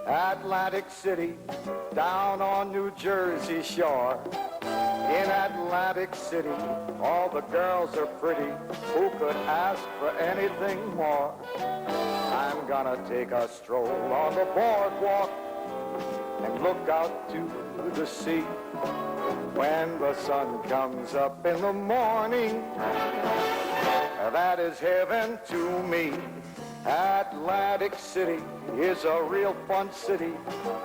Atlantic City, down on New Jersey shore. In Atlantic City, all the girls are pretty. Who could ask for anything more? I'm gonna take a stroll on the boardwalk and look out to the sea. When the sun comes up in the morning, that is heaven to me. Atlantic City is a real fun city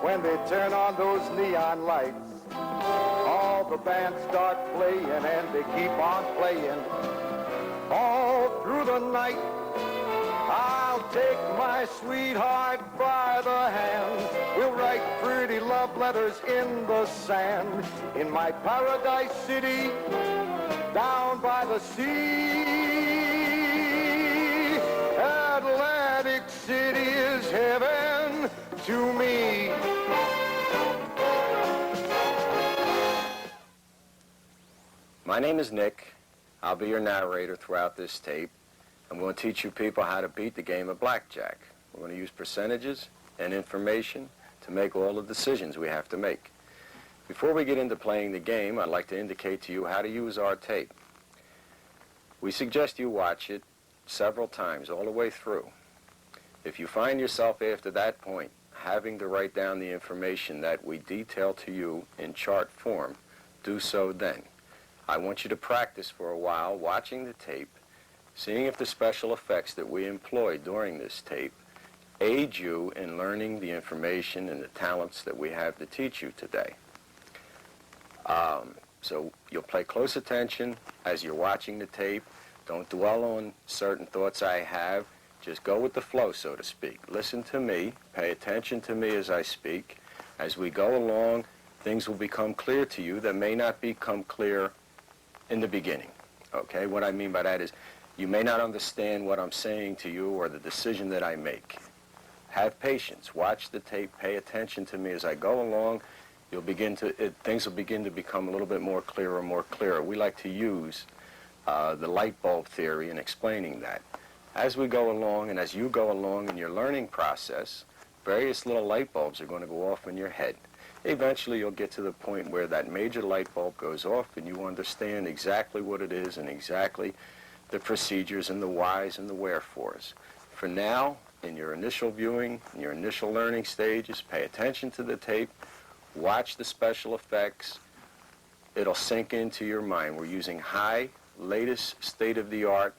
when they turn on those neon lights. All the bands start playing and they keep on playing all through the night. I'll take my sweetheart by the hand. We'll write pretty love letters in the sand in my paradise city down by the sea. Atlantic City is heaven to me. My name is Nick. I'll be your narrator throughout this tape. I'm going to teach you people how to beat the game of blackjack. We're going to use percentages and information to make all the decisions we have to make. Before we get into playing the game, I'd like to indicate to you how to use our tape. We suggest you watch it several times all the way through. If you find yourself after that point having to write down the information that we detail to you in chart form, do so then. I want you to practice for a while watching the tape, seeing if the special effects that we employ during this tape aid you in learning the information and the talents that we have to teach you today. So you'll pay close attention as you're watching the tape. Don't dwell on certain thoughts I have. Just go with the flow, so to speak. Listen to me. Pay attention to me as I speak. As we go along, things will become clear to you that may not become clear in the beginning. Okay? What I mean by that is you may not understand what I'm saying to you or the decision that I make. Have patience. Watch the tape. Pay attention to me as I go along. Things will begin to become a little bit more clearer. We like to use the light bulb theory in explaining that. As we go along and as you go along in your learning process, various little light bulbs are going to go off in your head. Eventually you'll get to the point where that major light bulb goes off and you understand exactly what it is and exactly the procedures and the whys and the wherefores. For now, in your initial viewing, in your initial learning stages, pay attention to the tape, watch the special effects. It'll sink into your mind. We're using high, latest, state-of-the-art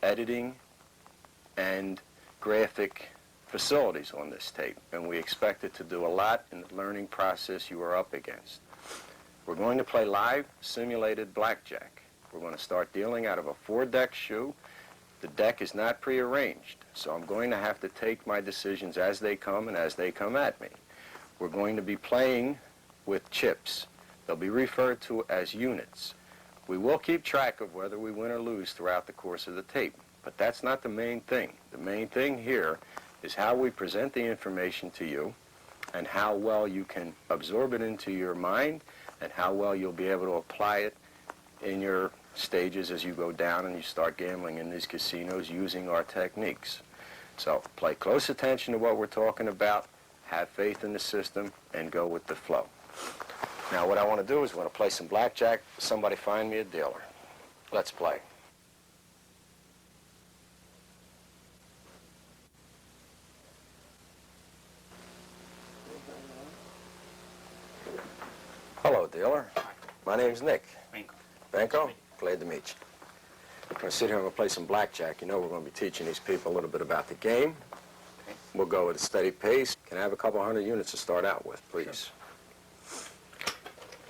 editing and graphic facilities on this tape, and we expect it to do a lot in the learning process you are up against. We're going to play live simulated blackjack. We're going to start dealing out of a 4-deck shoe. The deck is not prearranged, so I'm going to have to take my decisions as they come and as they come at me. We're going to be playing with chips. They'll be referred to as units. We will keep track of whether we win or lose throughout the course of the tape, but that's not the main thing. The main thing here is how we present the information to you and how well you can absorb it into your mind and how well you'll be able to apply it in your stages as you go down and you start gambling in these casinos using our techniques. So pay close attention to what we're talking about, have faith in the system, and go with the flow. Now what I want to do is I want to play some blackjack. Somebody find me a dealer. Let's play. Hello, dealer. My name's Nick. Banco? Glad to meet you. I'm going to sit here and we'll play some blackjack. You know we're going to be teaching these people a little bit about the game. Okay. We'll go at a steady pace. Can I have a couple hundred units to start out with, please? Sure.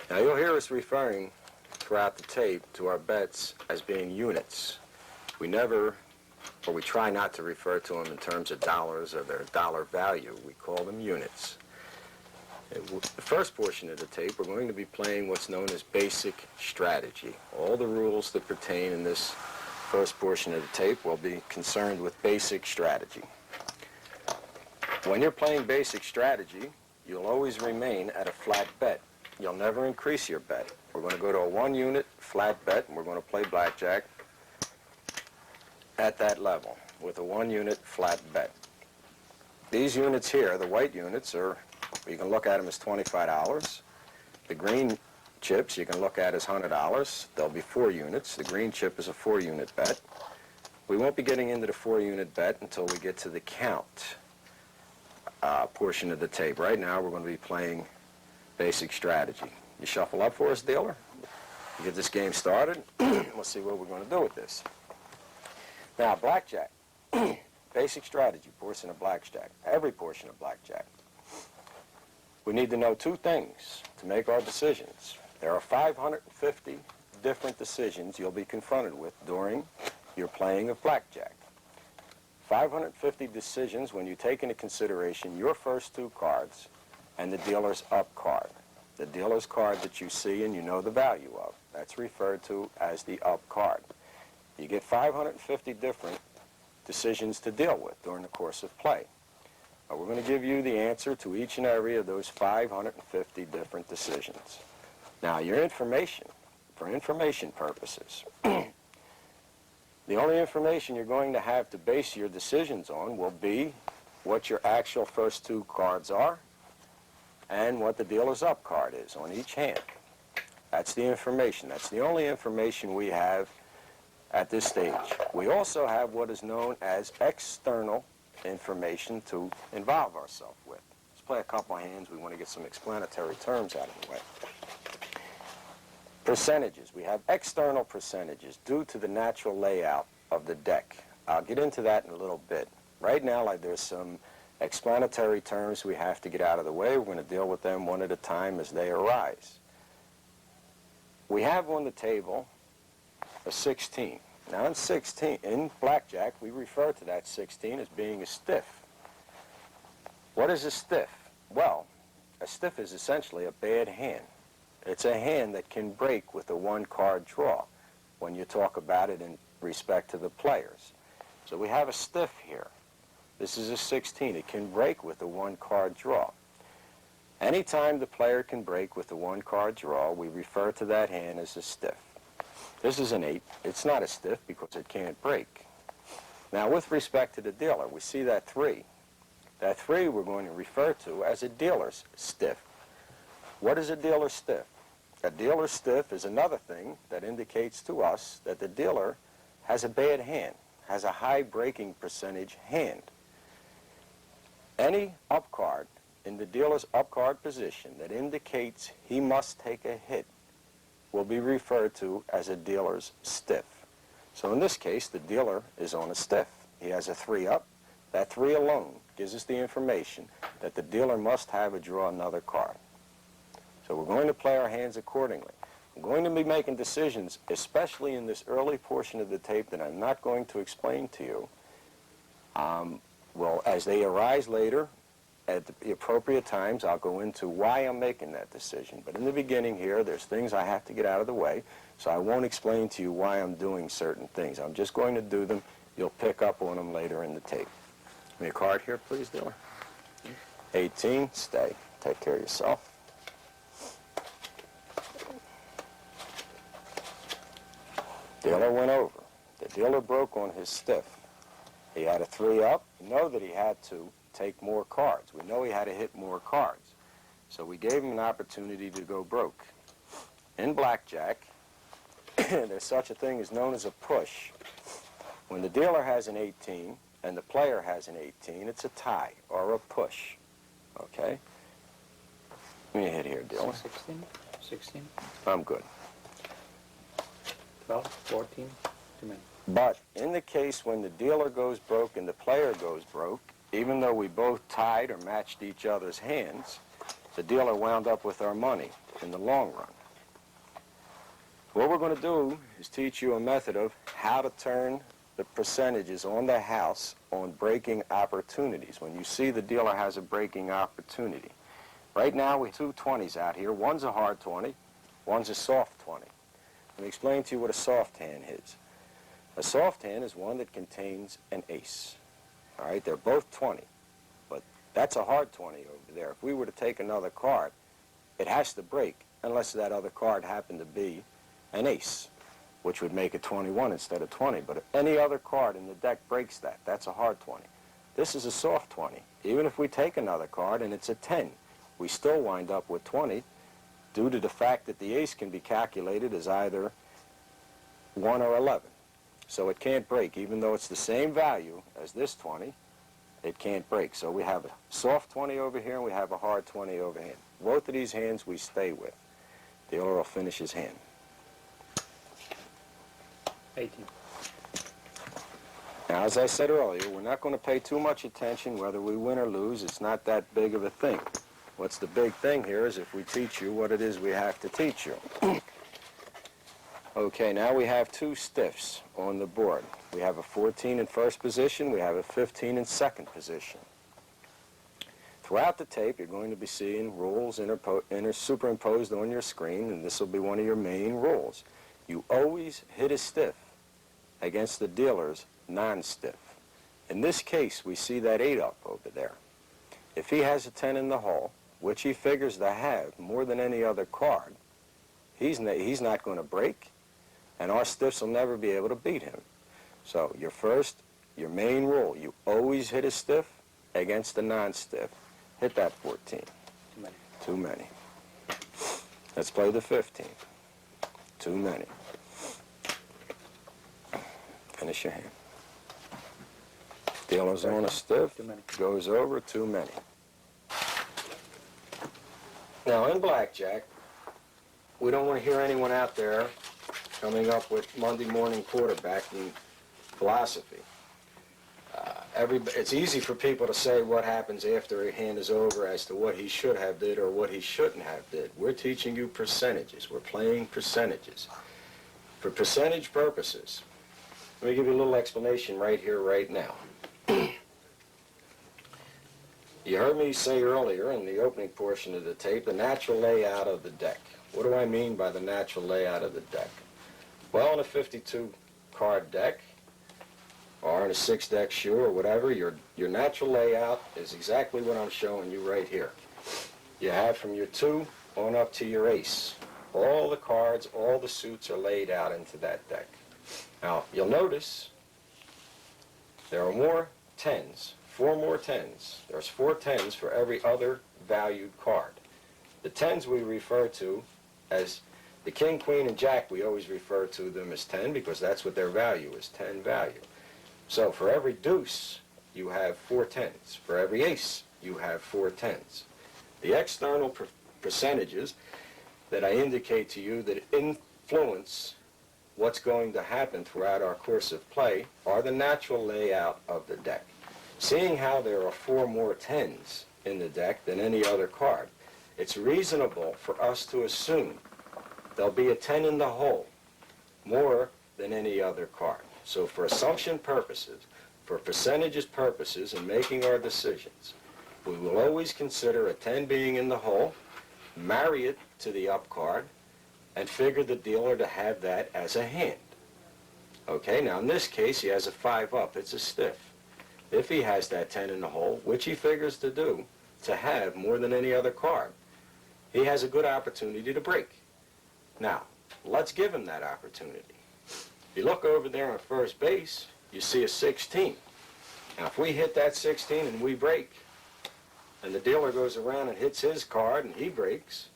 Now you'll hear us referring throughout the tape to our bets as being units. We never, or we try not to refer to them in terms of dollars or their dollar value. We call them units. The first portion of the tape, we're going to be playing what's known as basic strategy. All the rules that pertain in this first portion of the tape will be concerned with basic strategy. When you're playing basic strategy, you'll always remain at a flat bet. you'll never increase your bet. We're going to go to a 1-unit flat bet, and we're going to play blackjack at that level with a 1-unit flat bet. These units here, the white units, are, you can look at them as $25. The green chips you can look at as $100. There'll be 4 units. The green chip is a 4-unit bet. We won't be getting into the 4-unit bet until we get to the count portion of the tape. Right now we're going to be playing basic strategy. You shuffle up for us, dealer? You get this game started. We'll see what we're going to do with this. Now, blackjack. Basic strategy portion of blackjack. Every portion of blackjack. We need to know 2 things to make our decisions. There are 550 different decisions you'll be confronted with during your playing of blackjack. 550 decisions when you take into consideration your first 2 cards and the dealer's up card. The dealer's card that you see and you know the value of. That's referred to as the up card. You get 550 different decisions to deal with during the course of play. We're going to give you the answer to each and every of those 550 different decisions. Now, your information, for information purposes, the only information you're going to have to base your decisions on will be what your actual first 2 cards are and what the dealer's up card is on each hand. That's the information. That's the only information we have at this stage. We also have what is known as external information to involve ourselves with. Let's play a couple of hands. We want to get some explanatory terms out of the way. Percentages. We have external percentages due to the natural layout of the deck. I'll get into that in a little bit. Right now, there's some explanatory terms we have to get out of the way. We're going to deal with them one at a time as they arise. We have on the table a 16. Now in blackjack, we refer to that 16 as being a stiff. What is a stiff? Well, a stiff is essentially a bad hand. It's a hand that can break with a 1-card draw when you talk about it in respect to the players. So we have a stiff here. This is a 16. It can break with a 1-card draw. Anytime the player can break with a 1-card draw, we refer to that hand as a stiff. This is an 8. It's not a stiff because it can't break. Now, with respect to the dealer, we see that 3. That 3 we're going to refer to as a dealer's stiff. What is a dealer's stiff? A dealer's stiff is another thing that indicates to us that the dealer has a bad hand, has a high breaking percentage hand. Any up card in the dealer's up card position that indicates he must take a hit will be referred to as a dealer's stiff. So in this case, the dealer is on a stiff. He has a 3 up. That 3 alone gives us the information that the dealer must have a draw another card. So we're going to play our hands accordingly. I'm going to be making decisions, especially in this early portion of the tape that I'm not going to explain to you. Well, as they arise later, at the appropriate times, I'll go into why I'm making that decision. But in the beginning here, there's things I have to get out of the way, so I won't explain to you why I'm doing certain things. I'm just going to do them. You'll pick up on them later in the tape. Give me a card here, please, dealer. 18, stay. Take care of yourself. Dealer went over. The dealer broke on his stiff. He had a 3 up. We know that he had to take more cards. We know he had to hit more cards. So we gave him an opportunity to go broke. In blackjack, there's such a thing as known as a push. When the dealer has an 18 and the player has an 18, it's a tie or a push. Okay? Give me a hit here, dealer. 16. I'm good. 12, 14, too many. But in the case when the dealer goes broke and the player goes broke, even though we both tied or matched each other's hands, the dealer wound up with our money in the long run. What we're going to do is teach you a method of how to turn the percentages on the house on breaking opportunities. When you see the dealer has a breaking opportunity. Right now we have 2 20s out here. One's a hard 20, one's a soft 20. Let me explain to you what a soft hand is. A soft hand is one that contains an ace. All right, they're both 20, but that's a hard 20 over there. If we were to take another card, it has to break unless that other card happened to be an ace, which would make it 21 instead of 20. But if any other card in the deck breaks that, that's a hard 20. This is a soft 20. Even if we take another card and it's a 10, we still wind up with 20 due to the fact that the ace can be calculated as either 1 or 11. So it can't break. Even though it's the same value as this 20, it can't break. So we have a soft 20 over here and we have a hard 20 over here. Both of these hands we stay with. Dealer will finish his hand. 18. Now, as I said earlier, we're not going to pay too much attention whether we win or lose. It's not that big of a thing. What's the big thing here is if we teach you what it is we have to teach you. Okay, now we have two stiffs on the board. We have a 14 in first position. We have a 15 in second position. Throughout the tape, you're going to be seeing rules superimposed on your screen, and this will be one of your main rules. You always hit a stiff against the dealer's non-stiff. In this case, we see that 8 up over there. If he has a 10 in the hole, which he figures to have more than any other card, he's not going to break, and our stiffs will never be able to beat him. So your main rule, you always hit a stiff against the non-stiff. Hit that 14. Too many. Too many. Let's play the 15. Too many. Finish your hand. Dealer's on a stiff. Too many. Goes over. Too many. Now, in blackjack, we don't want to hear anyone out there coming up with Monday morning quarterbacking philosophy. It's easy for people to say what happens after a hand is over as to what he should have did or what he shouldn't have did. We're teaching you percentages. We're playing percentages. For percentage purposes, let me give you a little explanation right here, right now. You heard me say earlier in the opening portion of the tape, the natural layout of the deck. What do I mean by the natural layout of the deck? Well, in a 52-card deck, or in a 6-deck shoe or whatever, your natural layout is exactly what I'm showing you right here. You have from your 2 on up to your ace. All the cards, all the suits are laid out into that deck. Now, you'll notice there are more 10s, 4 more 10s. There's 4 10s for every other valued card. The 10s we refer to as the king, queen, and jack. We always refer to them as 10 because that's what their value is, 10 value. So for every deuce, you have 4 10s. For every ace, you have 4 10s. The external percentages that I indicate to you that influence what's going to happen throughout our course of play are the natural layout of the deck. Seeing how there are 4 more 10s in the deck than any other card, it's reasonable for us to assume there'll be a 10 in the hole more than any other card. So for assumption purposes, for percentages purposes in making our decisions, we will always consider a 10 being in the hole, marry it to the up card, and figure the dealer to have that as a hand. Okay, now in this case he has a 5 up, it's a stiff. If he has that 10 in the hole, which he figures to do, to have more than any other card, he has a good opportunity to break. Now, let's give him that opportunity. If you look over there on first base, you see a 16. Now, if we hit that 16 and we break, and the dealer goes around and hits his card and he breaks,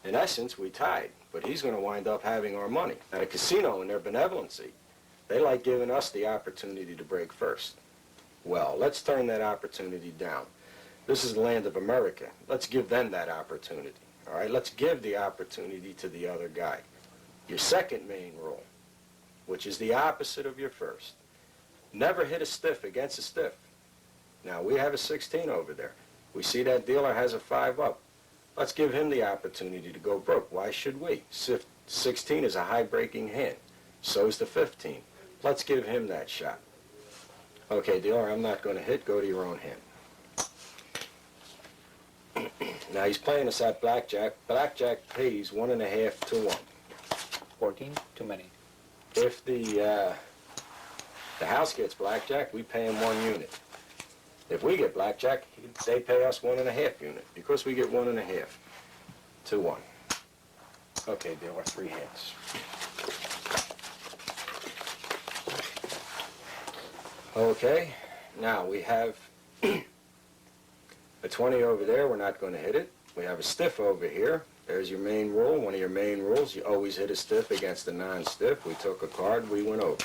in essence, we tied. But he's going to wind up having our money. At a casino, in their benevolency, they like giving us the opportunity to break first. Well, let's turn that opportunity down. This is the land of America. Let's give them that opportunity. All right, let's give the opportunity to the other guy. Your second main rule, which is the opposite of your first. Never hit a stiff against a stiff. Now, we have a 16 over there. We see that dealer has a 5 up. Let's give him the opportunity to go broke. Why should we? 16 is a high-breaking hand. So is the 15. Let's give him that shot. Okay, dealer, I'm not going to hit. Go to your own hand. Now, he's playing us at blackjack. Blackjack pays 1.5 to 1. 14, too many. If the house gets blackjack, we pay him 1 unit. If we get blackjack, they pay us 1.5 unit because we get 1.5 to 1. Okay, dealer, 3 hands. Okay, now we have a 20 over there. We're not going to hit it. We have a stiff over here. There's your main rule. One of your main rules, you always hit a stiff against a non-stiff. We took a card, we went over.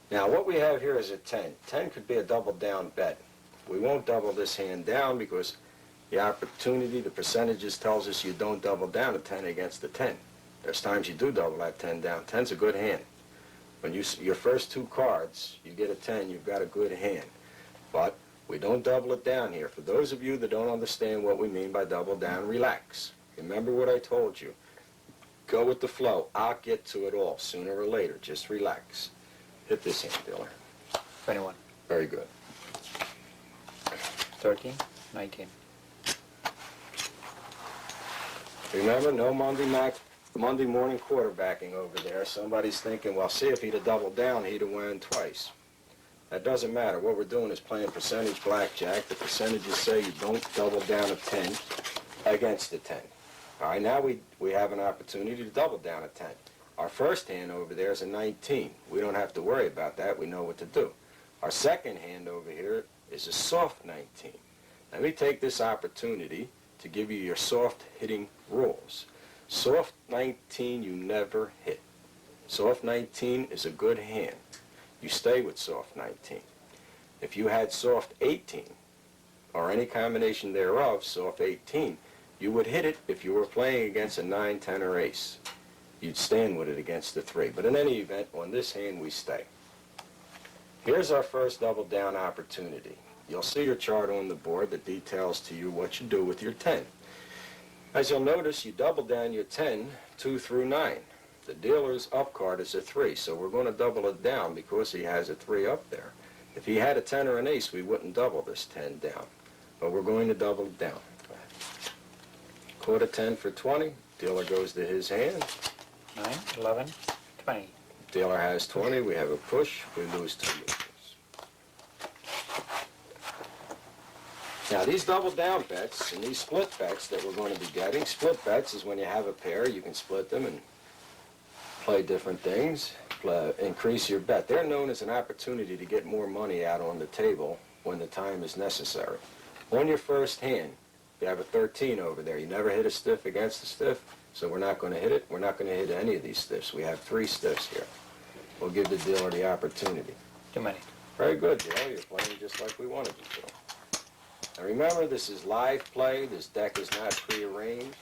Now what we have here is a 10. 10 could be a double down bet. We won't double this hand down because the opportunity, the percentages tells us you don't double down a 10 against a 10. There's times you do double that 10 down. 10's a good hand. When your first 2 cards, you get a 10, you've got a good hand. But we don't double it down here. For those of you that don't understand what we mean by double down, relax. Remember what I told you. Go with the flow. I'll get to it all sooner or later. Just relax. Hit this hand, dealer. 21. Very good. 13, 19. Remember, no Monday morning quarterbacking over there. Somebody's thinking, well, see, if he'd have doubled down, he'd have won twice. That doesn't matter. What we're doing is playing percentage blackjack. The percentages say you don't double down a 10 against a 10. All right, now we have an opportunity to double down a 10. Our first hand over there is a 19. We don't have to worry about that. We know what to do. Our second hand over here is a soft 19. Let me take this opportunity to give you your soft hitting rules. Soft 19 you never hit. Soft 19 is a good hand. You stay with soft 19. If you had soft 18, or any combination thereof, soft 18, you would hit it if you were playing against a 9, 10, or ace. You'd stand with it against the 3. But in any event, on this hand, we stay. Here's our first double down opportunity. You'll see your chart on the board that details to you what you do with your 10. As you'll notice, you double down your 10, 2 through 9. The dealer's up card is a 3, so we're going to double it down because he has a 3 up there. If he had a 10 or an ace, we wouldn't double this 10 down. But we're going to double it down. Quarter 10 for 20. Dealer goes to his hand. 9, 11, 20. Dealer has 20. We have a push. We lose 2 losers. Now, these double down bets and these split bets that we're going to be getting, split bets is when you have a pair, you can split them and play different things, increase your bet. They're known as an opportunity to get more money out on the table when the time is necessary. On your first hand, you have a 13 over there. You never hit a stiff against a stiff, so we're not going to hit it. We're not going to hit any of these stiffs. We have 3 stiffs here. We'll give the dealer the opportunity. Too many. Very good, dealer. You're playing just like we wanted you to. Now remember, this is live play. This deck is not prearranged.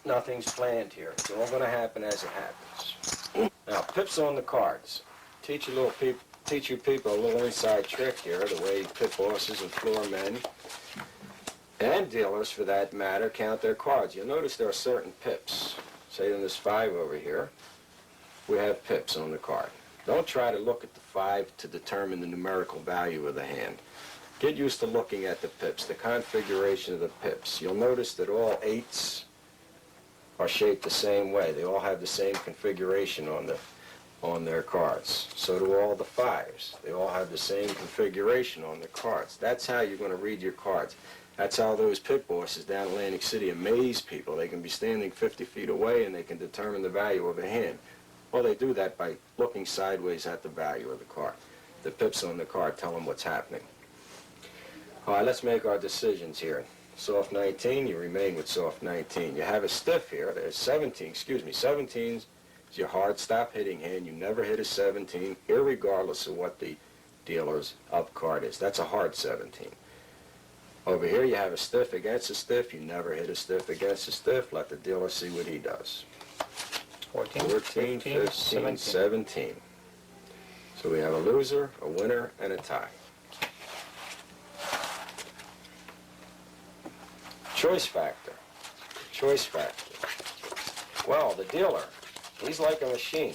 Nothing's planned here. It's all going to happen as it happens. Now, pips on the cards. Teach you people a little inside trick here, the way pip bosses and floor men, and dealers for that matter, count their cards. You'll notice there are certain pips. Say in this 5 over here, we have pips on the card. Don't try to look at the 5 to determine the numerical value of the hand. Get used to looking at the pips, the configuration of the pips. You'll notice that all 8s are shaped the same way. They all have the same configuration on their cards. So do all the 5s. They all have the same configuration on their cards. That's how you're going to read your cards. That's how those pit bosses down in Atlantic City amaze people. They can be standing 50 feet away and they can determine the value of a hand. Well, they do that by looking sideways at the value of the card. The pips on the card tell them what's happening. All right, let's make our decisions here. Soft 19, you remain with soft 19. You have a stiff here. There's 17, 17 is your hard stop hitting hand. You never hit a 17, irregardless of what the dealer's up card is. That's a hard 17. Over here, you have a stiff against a stiff. You never hit a stiff against a stiff. Let the dealer see what he does. 14, 14, 15, 17. So we have a loser, a winner, and a tie. Choice factor. Choice factor. Well, the dealer, he's like a machine.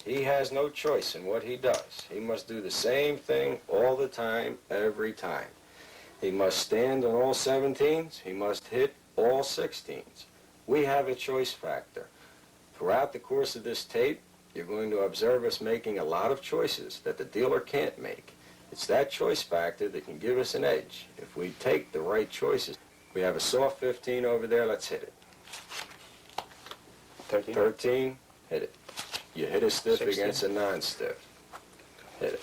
He has no choice in what he does. He must do the same thing all the time, every time. He must stand on all 17s. He must hit all 16s. We have a choice factor. Throughout the course of this tape, you're going to observe us making a lot of choices that the dealer can't make. It's that choice factor that can give us an edge if we take the right choices. We have a soft 15 over there. Let's hit it. 13. 13, hit it. You hit a stiff 16. against a non-stiff. Hit it.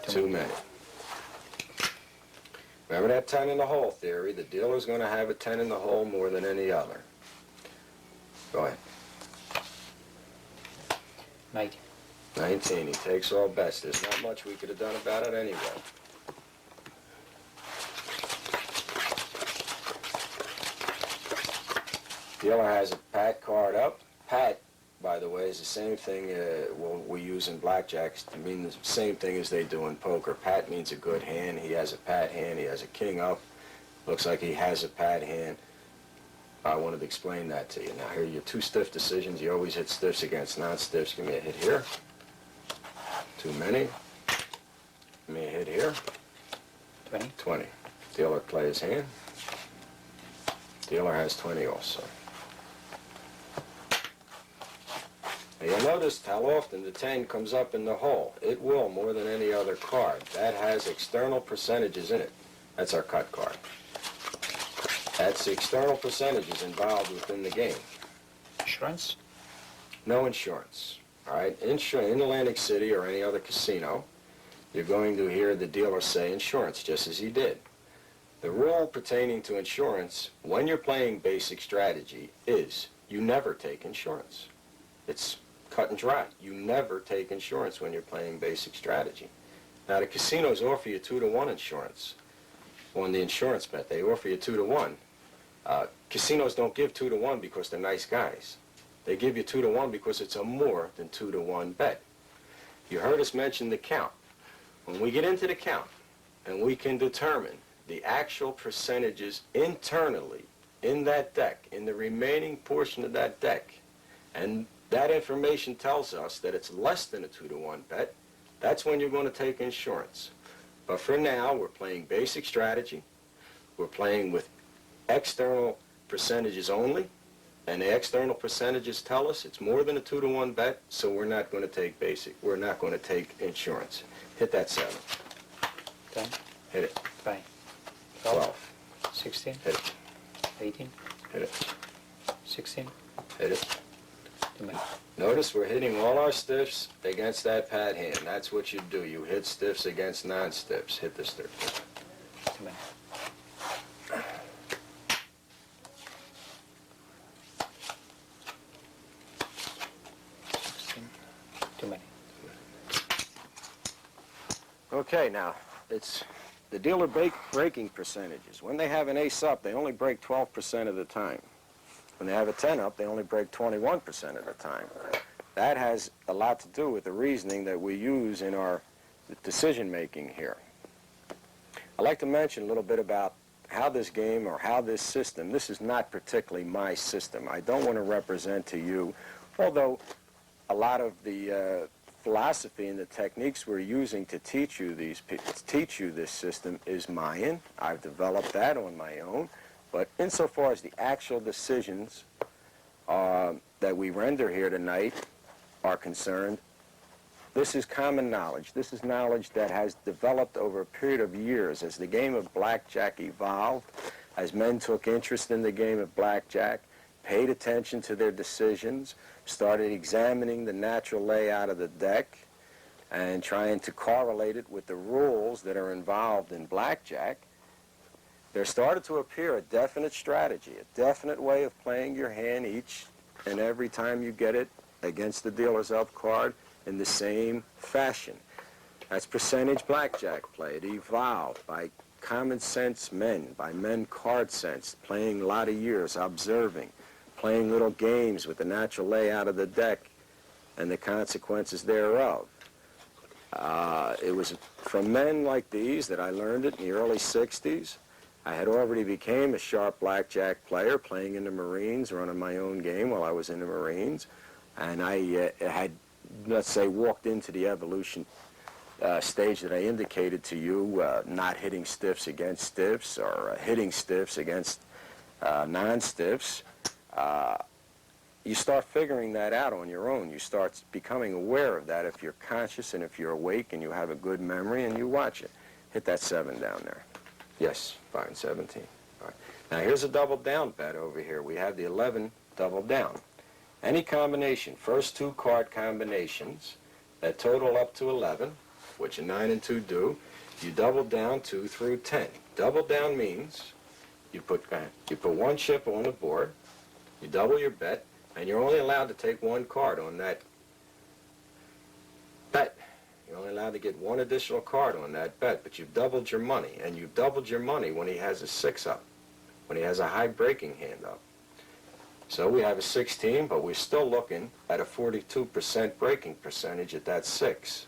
Too many. Remember that 10 in the hole theory. The dealer's going to have a 10 in the hole more than any other. Go ahead. 19. 19. He takes all bets. There's not much we could have done about it anyway. Dealer has a pat card up. Pat, by the way, is the same thing we use in blackjack to mean the same thing as they do in poker. Pat means a good hand. He has a pat hand. He has a king up. Looks like he has a pat hand. I wanted to explain that to you. Now, here are your two stiff decisions. You always hit stiffs against non-stiffs. Give me a hit here. Too many. Give me a hit here. 20. 20. Dealer plays hand. Dealer has 20 also. Now you'll notice how often the 10 comes up in the hole. It will more than any other card. That has external percentages in it. That's our cut card. That's the external percentages involved within the game. Insurance? No insurance. All right, in Atlantic City or any other casino, you're going to hear the dealer say insurance, just as he did. The rule pertaining to insurance, when you're playing basic strategy, is you never take insurance. It's cut and dry. You never take insurance when you're playing basic strategy. Now, the casinos offer you 2-to-1 insurance on the insurance bet. They offer you 2-to-1. Casinos don't give 2-to-1 because they're nice guys. They give you 2-to-1 because it's a more than 2-to-1 bet. You heard us mention the count. When we get into the count and we can determine the actual percentages internally in that deck, in the remaining portion of that deck, and that information tells us that it's less than a 2-to-1 bet, that's when you're going to take insurance. But for now, we're playing basic strategy. We're playing with external percentages only. And the external percentages tell us it's more than a 2-to-1 bet, so we're not going to take basic. We're not going to take insurance. Hit that 7. 10. Hit it. 20. 12. 16. Hit it. 18. Hit it. 16. Hit it. Too many. Notice we're hitting all our stiffs against that pat hand. That's what you do. You hit stiffs against non-stiffs. Hit this 13. Too many. 16. Too many. Okay, now, it's the dealer breaking percentages. When they have an ace up, they only break 12% of the time. When they have a 10 up, they only break 21% of the time. That has a lot to do with the reasoning that we use in our decision-making here. I'd like to mention a little bit about how this game or how this system, this is not particularly my system. I don't want to represent to you, although a lot of the philosophy and the techniques we're using to teach you this system is mine. I've developed that on my own. But insofar as the actual decisions that we render here tonight are concerned, this is common knowledge. This is knowledge that has developed over a period of years as the game of blackjack evolved, as men took interest in the game of blackjack, paid attention to their decisions, started examining the natural layout of the deck, and trying to correlate it with the rules that are involved in blackjack. There started to appear a definite strategy, a definite way of playing your hand each and every time you get it against the dealer's up card in the same fashion. That's percentage blackjack play. It evolved by common sense men, by men card sense, playing a lot of years, observing, playing little games with the natural layout of the deck and the consequences thereof. It was from men like these that I learned it in the early 60s. I had already became a sharp blackjack player, playing in the Marines, running my own game while I was in the Marines. And I had, let's say, walked into the evolution stage that I indicated to you, not hitting stiffs against stiffs or hitting stiffs against non-stiffs. You start figuring that out on your own. You start becoming aware of that if you're conscious and if you're awake and you have a good memory and you watch it. Hit that 7 down there. Yes, fine, 17. All right. Now here's a double down bet over here. We have the 11 double down. Any combination, first two card combinations that total up to 11, which a 9 and 2 do, you double down 2 through 10. Double down means you put one chip on the board, you double your bet, and you're only allowed to take one card on that bet. You're only allowed to get one additional card on that bet, but you've doubled your money, and you've doubled your money when he has a 6 up, when he has a high breaking hand up. So we have a 16, but we're still looking at a 42% breaking percentage at that 6.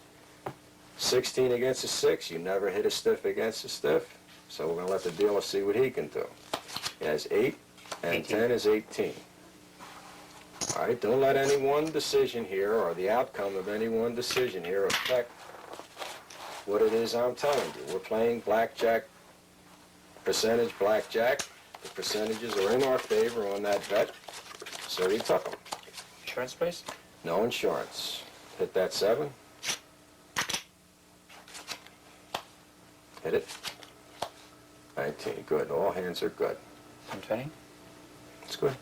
16 against a 6, you never hit a stiff against a stiff, so we're going to let the dealer see what he can do. He has 8, and 18. 10 is 18. All right, don't let any one decision here or the outcome of any one decision here affect what it is I'm telling you. We're playing blackjack, percentage blackjack. The percentages are in our favor on that bet, so we took them. Insurance, please. No insurance. Hit that 7. Hit it. 19. Good. All hands are good. 120. It's good.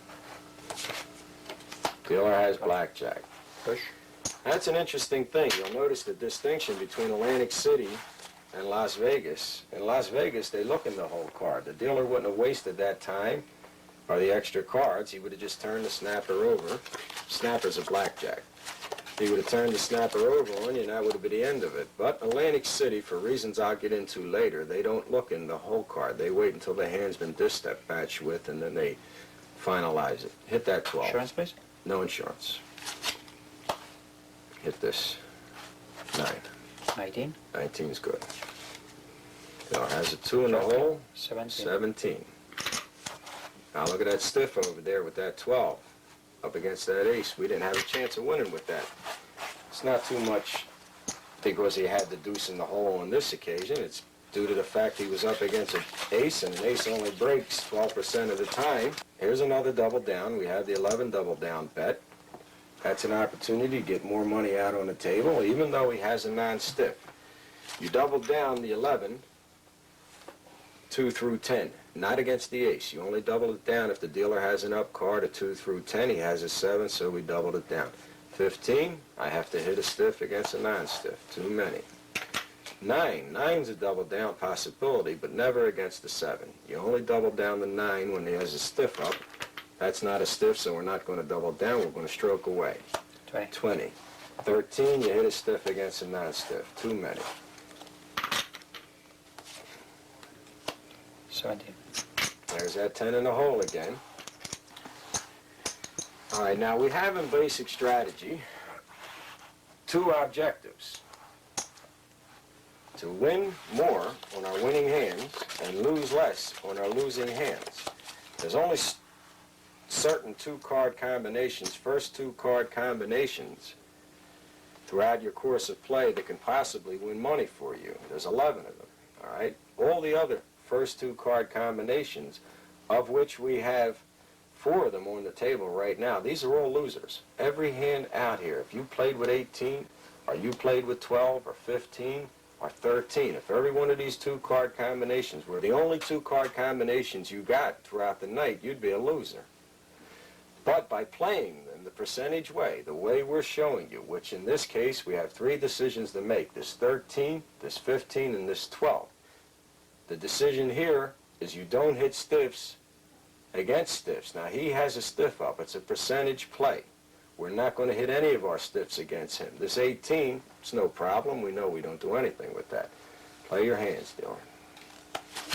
Dealer has blackjack. Push. That's an interesting thing. You'll notice the distinction between Atlantic City and Las Vegas. In Las Vegas, they look in the whole card. The dealer wouldn't have wasted that time or the extra cards. He would have just turned the snapper over. Snapper's a blackjack. He would have turned the snapper over on you, and that would have been the end of it. But Atlantic City, for reasons I'll get into later, they don't look in the whole card. They wait until the hand's been dispatched with, and then they finalize it. Hit that 12. Insurance, please. No insurance. Hit this. 9. 19. 19 is good. Now has a 2 in the hole. 17. 17. Now look at that stiff over there with that 12 up against that ace. We didn't have a chance of winning with that. It's not too much because he had the deuce in the hole on this occasion. It's due to the fact he was up against an ace, and an ace only breaks 12% of the time. Here's another double down. We have the 11 double down bet. That's an opportunity to get more money out on the table, even though he has a non-stiff. You double down the 11, 2 through 10, not against the ace. You only double it down if the dealer has an up card, a 2 through 10. He has a 7, so we doubled it down. 15, I have to hit a stiff against a non-stiff. Too many. 9, 9's a double down possibility, but never against the 7. You only double down the 9 when he has a stiff up. That's not a stiff, so we're not going to double down. We're going to stroke away. 20. 20. 13, you hit a stiff against a non-stiff. Too many. 17. There's that 10 in the hole again. All right, now we have in basic strategy 2 objectives. To win more on our winning hands and lose less on our losing hands. There's only certain 2-card combinations, first 2-card combinations throughout your course of play that can possibly win money for you. There's 11 of them, all right? All the other first 2-card combinations, of which we have 4 of them on the table right now, these are all losers. Every hand out here, if you played with 18, or you played with 12, or 15, or 13, if every one of these 2-card combinations were the only 2-card combinations you got throughout the night, you'd be a loser. But by playing them the percentage way, the way we're showing you, which in this case we have 3 decisions to make, this 13, this 15, and this 12. The decision here is you don't hit stiffs against stiffs. Now he has a stiff up. It's a percentage play. We're not going to hit any of our stiffs against him. This 18, it's no problem. We know we don't do anything with that. Play your hands, dealer.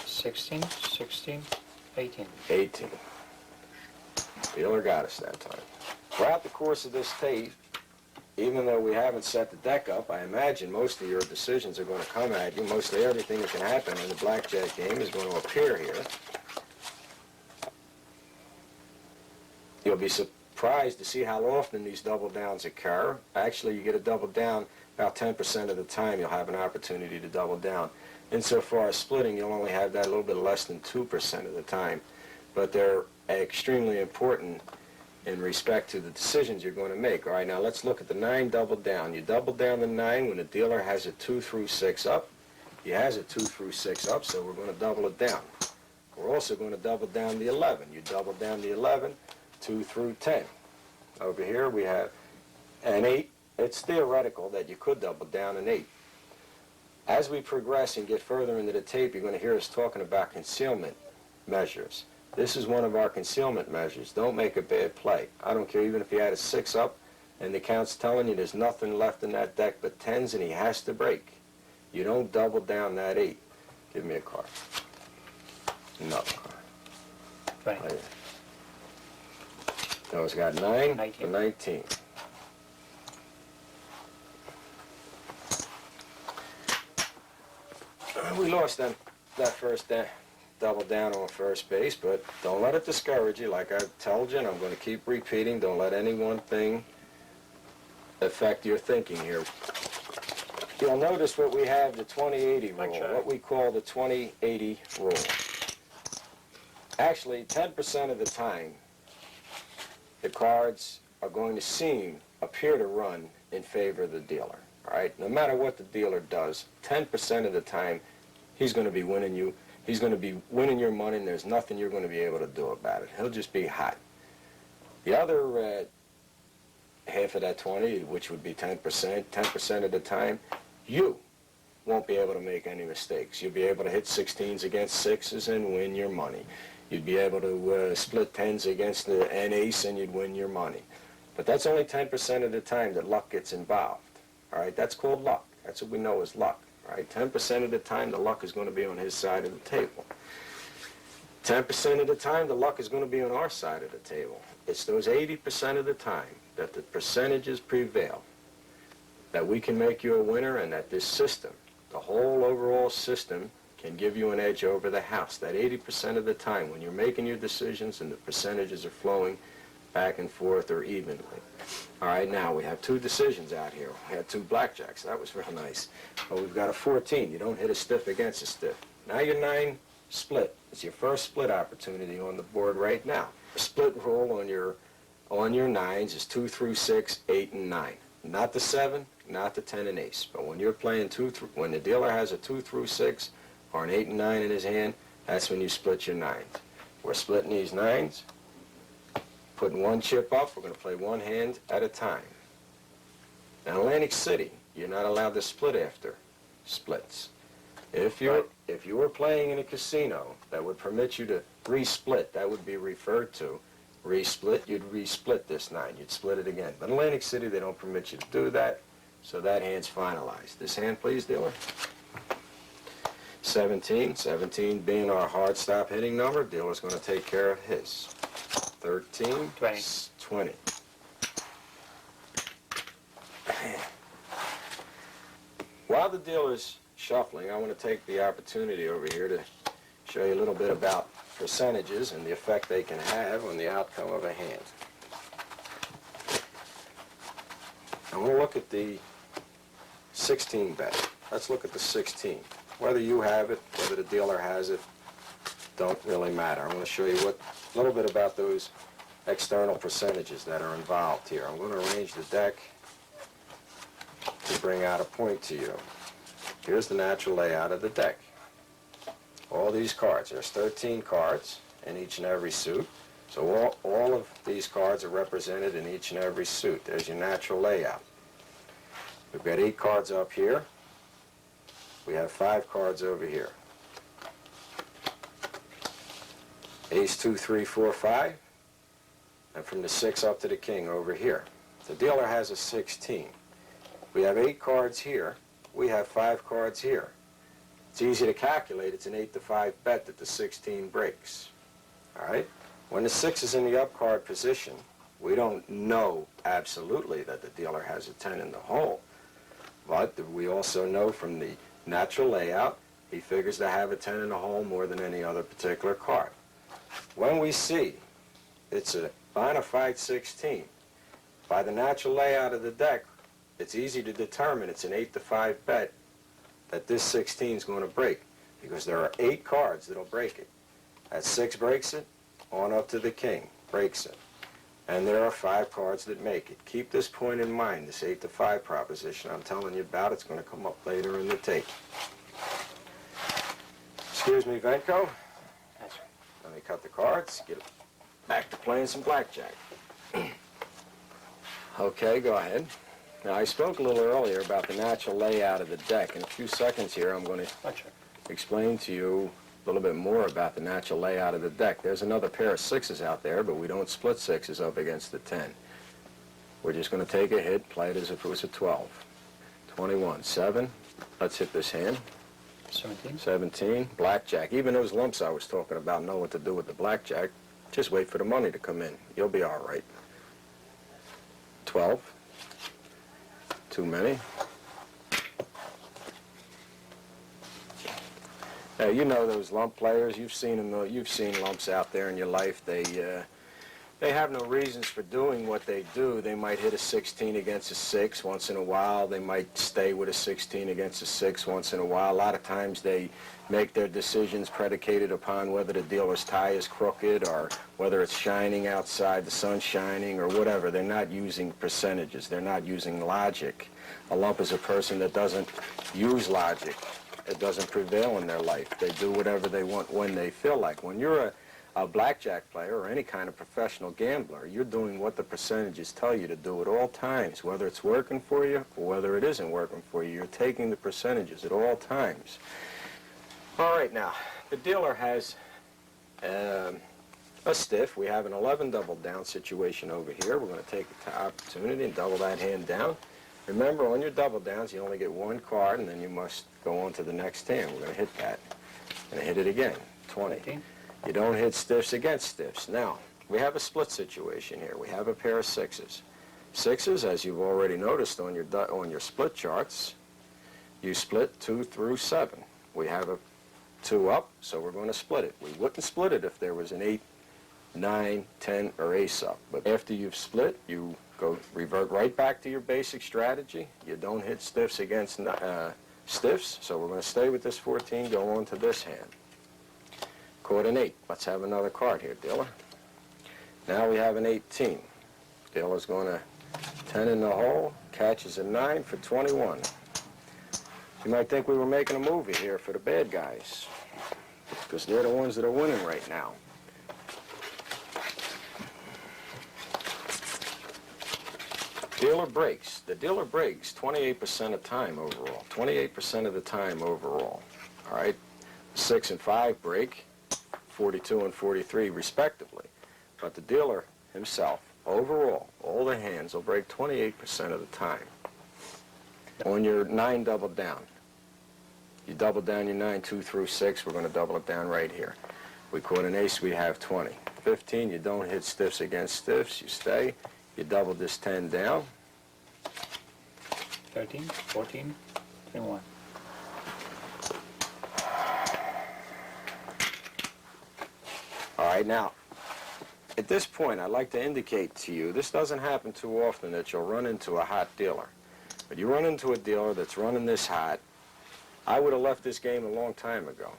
16, 16, 18. 18. Dealer got us that time. Throughout the course of this tape, even though we haven't set the deck up, I imagine most of your decisions are going to come at you. Mostly everything that can happen in the blackjack game is going to appear here. You'll be surprised to see how often these double downs occur. Actually, you get a double down about 10% of the time you'll have an opportunity to double down. Insofar as splitting, you'll only have that a little bit less than 2% of the time. But they're extremely important in respect to the decisions you're going to make. All right, now let's look at the 9 double down. You double down the 9 when the dealer has a 2 through 6 up. He has a 2 through 6 up, so we're going to double it down. We're also going to double down the 11. You double down the 11, 2 through 10. Over here we have an 8. It's theoretical that you could double down an 8. As we progress and get further into the tape, you're going to hear us talking about concealment measures. This is one of our concealment measures. Don't make a bad play. I don't care even if you had a 6 up and the count's telling you there's nothing left in that deck but 10s and he has to break. You don't double down that 8. Give me a card. Another card. 20. Right here. So it's got 9 19. for 19. We lost that first double down on first base, but don't let it discourage you. Like I told you, and I'm going to keep repeating, don't let any one thing affect your thinking here. You'll notice what we have, the 20-80 rule, what we call the 20-80 rule. Actually, 10% of the time, the cards are going to appear to run in favor of the dealer. All right? No matter what the dealer does, 10% of the time, he's going to be winning you. He's going to be winning your money, and there's nothing you're going to be able to do about it. He'll just be hot. The other half of that 20, which would be 10% of the time, you won't be able to make any mistakes. You'll be able to hit 16s against 6s and win your money. You'd be able to split 10s against an ace and you'd win your money. But that's only 10% of the time that luck gets involved. All right, that's called luck. That's what we know as luck. All right, 10% of the time the luck is going to be on his side of the table. 10% of the time the luck is going to be on our side of the table. It's those 80% of the time that the percentages prevail, that we can make you a winner, and that this system, the whole overall system, can give you an edge over the house. That 80% of the time when you're making your decisions and the percentages are flowing back and forth or evenly. All right, now we have 2 decisions out here. We had 2 blackjacks. That was real nice. But we've got a 14. You don't hit a stiff against a stiff. Now your 9 split. It's your first split opportunity on the board right now. The split roll on your 9s is 2 through 6, 8, and 9. Not the 7, not the 10 and ace. But when you're playing when the dealer has a 2 through 6 or an 8 and 9 in his hand, that's when you split your 9s. We're splitting these 9s, putting 1 chip up. We're going to play 1 hand at a time. Now, in Atlantic City, you're not allowed to split after splits. If you were playing in a casino that would permit you to resplit, that would be referred to resplit. You'd resplit this 9. You'd split it again. But in Atlantic City, they don't permit you to do that, so that hand's finalized. This hand, please, dealer. 17. 17 being our hard stop hitting number. Dealer's going to take care of his. 13. 20. 20. While the dealer's shuffling, I want to take the opportunity over here to show you a little bit about percentages and the effect they can have on the outcome of a hand. I want to look at the 16 bet. Let's look at the 16. Whether you have it, whether the dealer has it, don't really matter. I want to show you a little bit about those external percentages that are involved here. I'm going to arrange the deck to bring out a point to you. Here's the natural layout of the deck. All these cards, there's 13 cards in each and every suit. So all of these cards are represented in each and every suit. There's your natural layout. We've got 8 cards up here. We have 5 cards over here. Ace, 2, 3, 4, 5. And from the 6 up to the king over here. The dealer has a 16. We have 8 cards here. We have 5 cards here. It's easy to calculate. It's an 8-5 bet that the 16 breaks. All right? When the 6 is in the up card position, we don't know absolutely that the dealer has a 10 in the hole. But we also know from the natural layout, he figures to have a 10 in the hole more than any other particular card. When we see it's a bona fide 16, by the natural layout of the deck, it's easy to determine it's an 8-5 bet that this 16 is going to break, because there are 8 cards that'll break it. That 6 breaks it, on up to the king, breaks it. And there are 5 cards that make it. Keep this point in mind, this 8-5 proposition I'm telling you about. It's going to come up later in the tape. Excuse me, Venko. That's right. me cut the cards, get back to playing some blackjack. Okay, go ahead. Now, I spoke a little earlier about the natural layout of the deck. In a few seconds here, I'm going to Blackjack. explain to you a little bit more about the natural layout of the deck. There's another pair of sixes out there, but we don't split sixes up against the 10. We're just going to take a hit, play it as if it was a 12. 21, 7. Let's hit this hand. 17. 17, blackjack. Even those lumps I was talking about know what to do with the blackjack. Just wait for the money to come in. You'll be all right. 12. Too many. Now, you know those lump players. You've seen them. You've seen lumps out there in your life. They have no reasons for doing what they do. They might hit a 16 against a 6 once in a while. They might stay with a 16 against a 6 once in a while. A lot of times they make their decisions predicated upon whether the dealer's tie is crooked or whether it's shining outside, the sun's shining, or whatever. They're not using percentages. They're not using logic. A lump is a person that doesn't use logic. It doesn't prevail in their life. They do whatever they want when they feel like. When you're a blackjack player or any kind of professional gambler, you're doing what the percentages tell you to do at all times, whether it's working for you or whether it isn't working for you. You're taking the percentages at all times. All right, now, the dealer has a stiff. We have an 11 double down situation over here. We're going to take the opportunity and double that hand down. Remember, on your double downs, you only get one card, and then you must go on to the next hand. We're going to hit that. And hit it again. 20. 18. You don't hit stiffs against stiffs. Now, we have a split situation here. We have a pair of sixes. Sixes, as you've already noticed on your split charts, you split 2 through 7. We have a 2 up, so we're going to split it. We wouldn't split it if there was an 8, 9, 10, or ace up. But after you've split, you revert right back to your basic strategy. You don't hit stiffs against stiffs, so we're going to stay with this 14, go on to this hand. Caught an 8. Let's have another card here, dealer. Now we have an 18. Dealer's going to 10 in the hole, catches a 9 for 21. You might think we were making a movie here for the bad guys, because they're the ones that are winning right now. Dealer breaks. The dealer breaks 28% of the time overall. 28% of the time overall. All right? 6 and 5 break 42 and 43 respectively. But the dealer himself, overall, all the hands will break 28% of the time. On your 9 double down, you double down your 9, 2 through 6. We're going to double it down right here. We caught an ace, we have 20. 15, you don't hit stiffs against stiffs. You stay. You double this 10 down. 13, 14, 21. All right, now, at this point, I'd like to indicate to you, this doesn't happen too often that you'll run into a hot dealer. But you run into a dealer that's running this hot, I would have left this game a long time ago.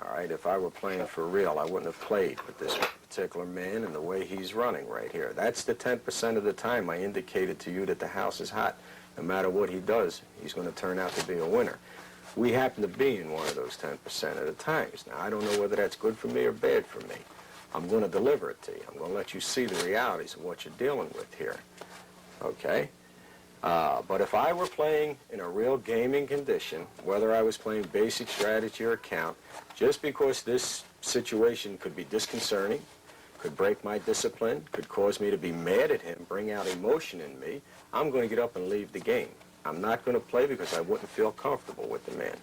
All right, if I were playing for real, I wouldn't have played with this particular man and the way he's running right here. That's the 10% of the time I indicated to you that the house is hot. No matter what he does, he's going to turn out to be a winner. We happen to be in one of those 10% of the times. Now, I don't know whether that's good for me or bad for me. I'm going to deliver it to you. I'm going to let you see the realities of what you're dealing with here. Okay? But if I were playing in a real gaming condition, whether I was playing basic strategy or count, just because this situation could be disconcerting, could break my discipline, could cause me to be mad at him, bring out emotion in me, I'm going to get up and leave the game. I'm not going to play because I wouldn't feel comfortable with the man.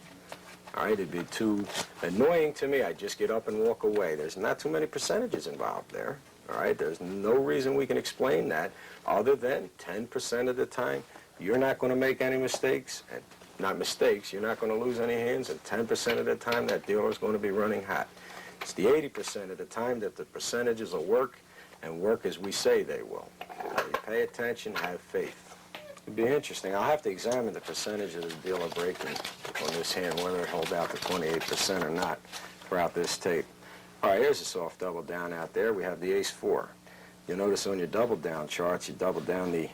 All right, it'd be too annoying to me. I'd just get up and walk away. There's not too many percentages involved there. All right, there's no reason we can explain that other than 10% of the time you're not going to make any mistakes, and not mistakes, you're not going to lose any hands, and 10% of the time that dealer is going to be running hot. It's the 80% of the time that the percentages will work, and work as we say they will. So you pay attention, have faith. It'd be interesting. I'll have to examine the percentage of the dealer breaking on this hand, whether it holds out to 28% or not throughout this tape. All right, here's a soft double down out there. We have the ace-4. You'll notice on your double down charts, you double down the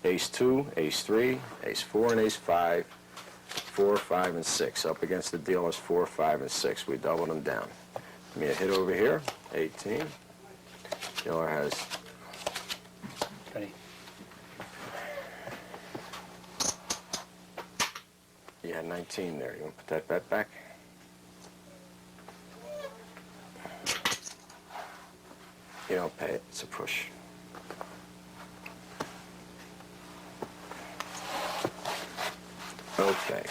ace-2, ace-3, ace-4, and ace-5, 4, 5, and 6. Up against the dealer's 4, 5, and 6. We doubled them down. Give me a hit over here. 18. Dealer has 20. You had 19 there. You want to put that bet back? You don't pay it. It's a push. Okay.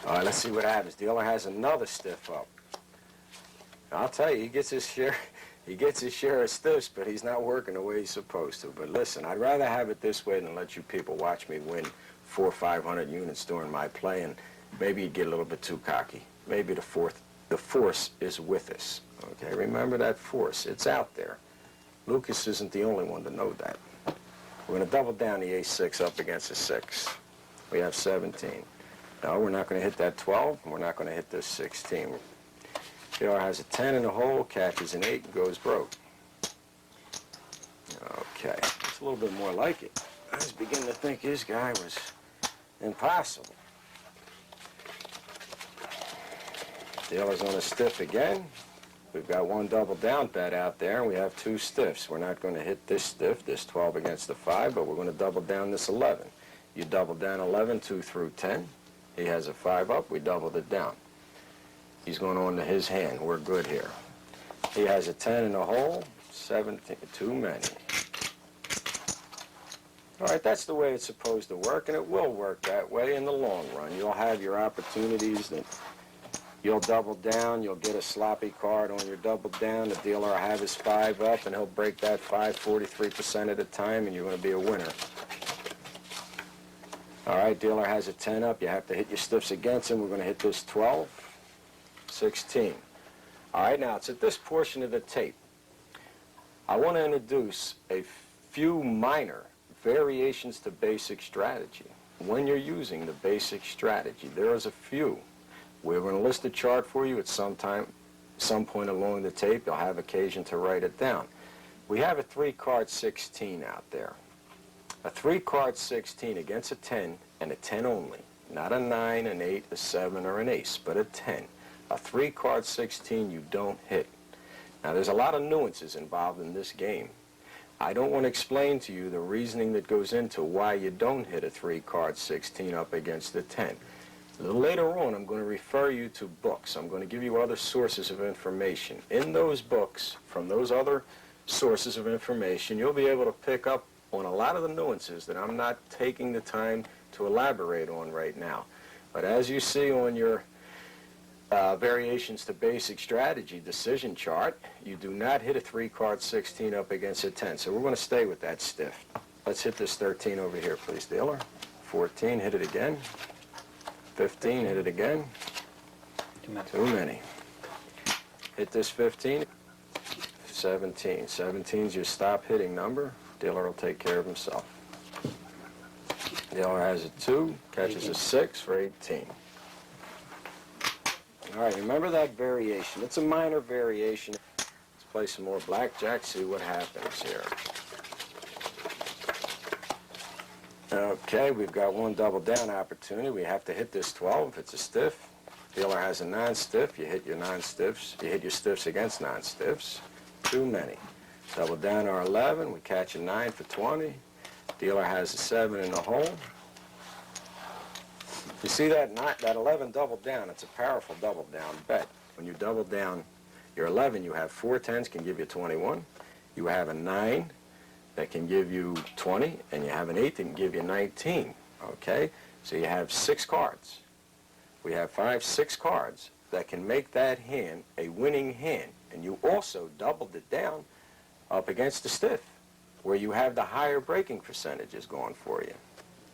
All right, let's see what happens. Dealer has another stiff up. I'll tell you, he gets his share. He gets his share of stiffs, but he's not working the way he's supposed to. But listen, I'd rather have it this way than let you people watch me win 400 or 500 units during my play, and maybe you get a little bit too cocky. Maybe the force is with us. Okay, remember that force. It's out there. Lucas isn't the only one to know that. We're going to double down the ace-6 up against a 6. We have 17. No, we're not going to hit that 12, and we're not going to hit this 16. Dealer has a 10 in the hole, catches an 8, and goes broke. Okay, it's a little bit more like it. I was beginning to think this guy was impossible. Dealer's on a stiff again. We've got one double down bet out there, and we have two stiffs. We're not going to hit this stiff, this 12 against the 5, but we're going to double down this 11. You double down 11, 2 through 10. He has a 5 up. We doubled it down. He's going on to his hand. We're good here. He has a 10 in the hole, 17, too many. All right, that's the way it's supposed to work, and it will work that way in the long run. You'll have your opportunities that you'll double down, you'll get a sloppy card on your double down, the dealer will have his 5 up, and he'll break that 5 43% of the time, and you're going to be a winner. All right, dealer has a 10 up. You have to hit your stiffs against him. We're going to hit this 12, 16. All right, now it's at this portion of the tape. I want to introduce a few minor variations to basic strategy. When you're using the basic strategy, there is a few. We're going to list a chart for you at some point along the tape. You'll have occasion to write it down. We have a 3-card 16 out there. A 3-card 16 against a 10 and a 10 only. Not a 9, an 8, a 7, or an ace, but a 10. A 3-card 16 you don't hit. Now, there's a lot of nuances involved in this game. I don't want to explain to you the reasoning that goes into why you don't hit a 3-card 16 up against a 10. A little later on, I'm going to refer you to books. I'm going to give you other sources of information. In those books, from those other sources of information, you'll be able to pick up on a lot of the nuances that I'm not taking the time to elaborate on right now. But as you see on your variations to basic strategy decision chart, you do not hit a 3-card 16 up against a 10. So we're going to stay with that stiff. Let's hit this 13 over here, please, dealer. 14, hit it again. 15, hit it again. Too many. Hit this 15. 17. 17's your stop hitting number. Dealer will take care of himself. Dealer has a 2, catches a 6 for 18. All right, remember that variation. It's a minor variation. Let's play some more blackjack, see what happens here. Okay, we've got one double down opportunity. We have to hit this 12 if it's a stiff. Dealer has a non-stiff. You hit your non-stiffs. You hit your stiffs against non-stiffs. Too many. Double down our 11. We catch a 9 for 20. Dealer has a 7 in the hole. You see that 11 double down? It's a powerful double down bet. When you double down your 11, you have 4 10s can give you 21. You have a 9 that can give you 20, and you have an 8 that can give you 19. Okay? So you have 6 cards. We have 6 cards that can make that hand a winning hand. And you also doubled it down up against the stiff, where you have the higher breaking percentages going for you.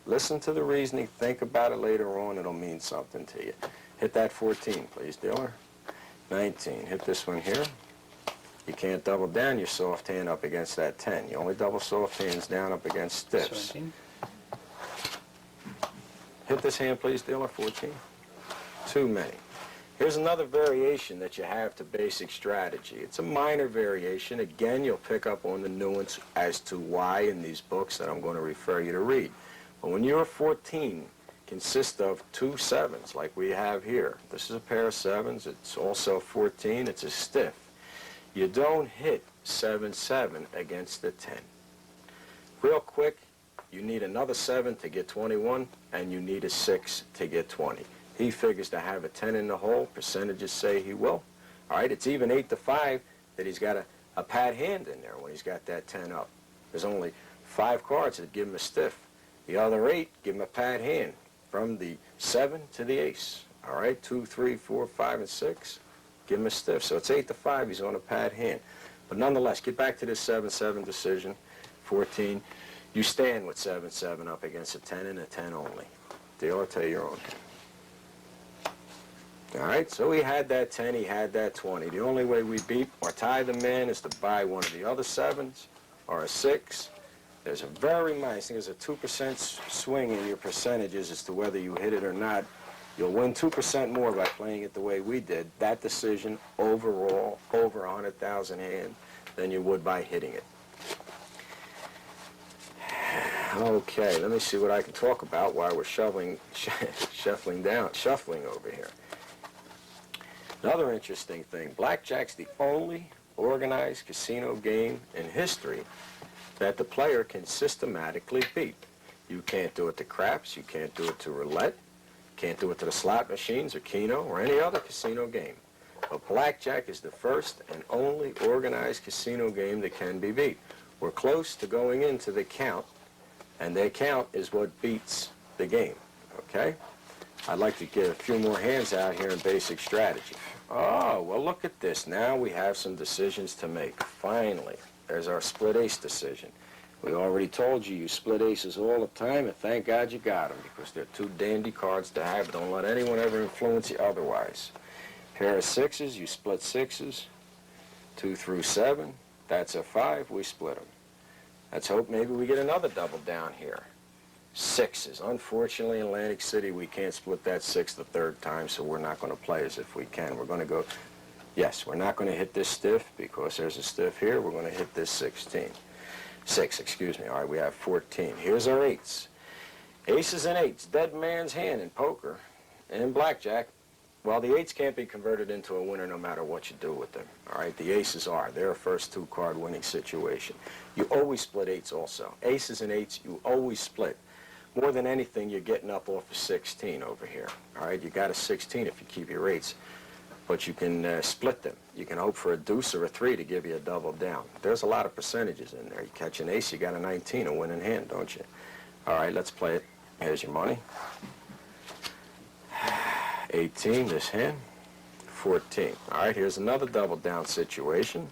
Listen to the reasoning. Think about it later on. It'll mean something to you. Hit that 14, please, dealer. 19. Hit this one here. You can't double down your soft hand up against that 10. You only double soft hands down up against stiffs. 17. Hit this hand, please, dealer. 14. Too many. Here's another variation that you have to basic strategy. It's a minor variation. Again, you'll pick up on the nuance as to why in these books that I'm going to refer you to read. But when you're 14, consists of 2 sevens like we have here. This is a pair of sevens. It's also 14. It's a stiff. You don't hit 7-7 against the 10. Real quick, you need another 7 to get 21, and you need a 6 to get 20. He figures to have a 10 in the hole. Percentages say he will. All right, it's even 8-5 that he's got a pad hand in there when he's got that 10 up. There's only 5 cards that give him a stiff. The other 8 give him a pad hand from the 7 to the ace. All right, 2, 3, 4, 5, and 6 give him a stiff. So it's 8-5. He's on a pad hand. But nonetheless, get back to this 7-7 decision. 14. You stand with 7-7 up against a 10 and a 10 only. Deal or tell your own. All right, so he had that 10, he had that 20. The only way we beat or tie the man is to buy one of the other 7s or a 6. There's a very nice thing. There's a 2% swing in your percentages as to whether you hit it or not. You'll win 2% more by playing it the way we did. That decision overall, over 100,000 hand than you would by hitting it. Okay, let me see what I can talk about while we're shuffling over here. Another interesting thing, blackjack's the only organized casino game in history that the player can systematically beat. You can't do it to craps, you can't do it to roulette, can't do it to the slot machines or keno or any other casino game. But blackjack is the first and only organized casino game that can be beat. We're close to going into the count, and the count is what beats the game, okay? I'd like to get a few more hands out here in basic strategy. Oh, well, look at this. Now we have some decisions to make. Finally, there's our split ace decision. We already told you split aces all the time, and thank God you got them, because they're 2 dandy cards to have. Don't let anyone ever influence you otherwise. Pair of 6s, you split 6s. 2 through 7, that's a 5. We split them. Let's hope maybe we get another double down here. 6s. Unfortunately, in Atlantic City, we can't split that 6 the 3rd time, so we're not going to play as if we can. We're going to go, yes, we're not going to hit this stiff because there's a stiff here. We're going to hit this 6, excuse me. All right, we have 14. Here's our 8s. Aces and 8s, dead man's hand in poker and blackjack. Well, the 8s can't be converted into a winner no matter what you do with them. All right, the aces are. They're a first 2-card winning situation. You always split 8s also. Aces and 8s, you always split. More than anything, you're getting up off a 16 over here. All right, you got a 16 if you keep your 8s, but you can split them. You can hope for a deuce or a 3 to give you a double down. There's a lot of percentages in there. You catch an ace, you got a 19, a winning hand, don't you? All right, let's play it. Here's your money. 18, this hand. 14. All right, here's another double down situation.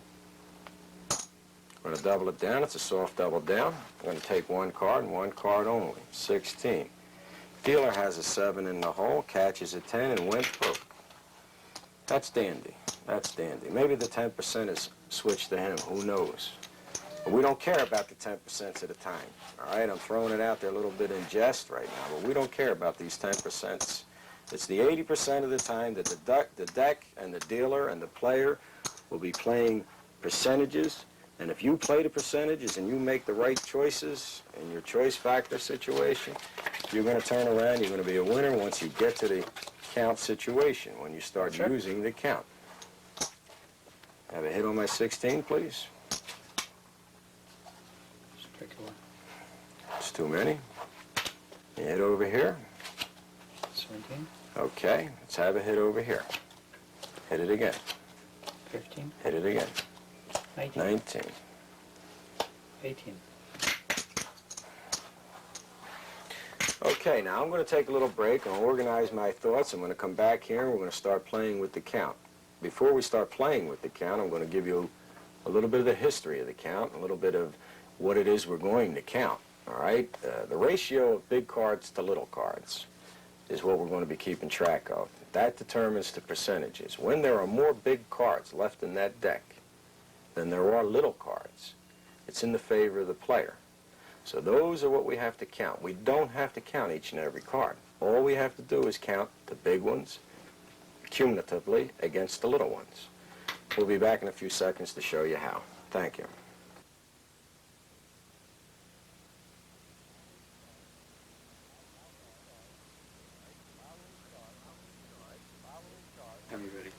I'm going to double it down. It's a soft double down. I'm going to take 1 card and 1 card only. 16. Dealer has a 7 in the hole, catches a 10, and went through. That's dandy. That's dandy. Maybe the 10% is switched to him. Who knows? But we don't care about the 10% of the time. All right, I'm throwing it out there a little bit in jest right now, but we don't care about these 10%. It's the 80% of the time that the deck and the dealer and the player will be playing percentages. And if you play the percentages and you make the right choices in your choice factor situation, you're going to turn around. You're going to be a winner once you get to the count situation, when you start using the count. Have a hit on my 16, please. It's too many. You hit over here. 17. Okay, let's have a hit over here. Hit it again. 15. Hit it again. 19. 19. 18. Okay, now I'm going to take a little break and organize my thoughts. I'm going to come back here and we're going to start playing with the count. Before we start playing with the count, I'm going to give you a little bit of the history of the count, a little bit of what it is we're going to count. All right? The ratio of big cards to little cards is what we're going to be keeping track of. That determines the percentages. When there are more big cards left in that deck than there are little cards, it's in the favor of the player. So those are what we have to count. We don't have to count each and every card. All we have to do is count the big ones cumulatively against the little ones. We'll be back in a few seconds to show you how. Thank you.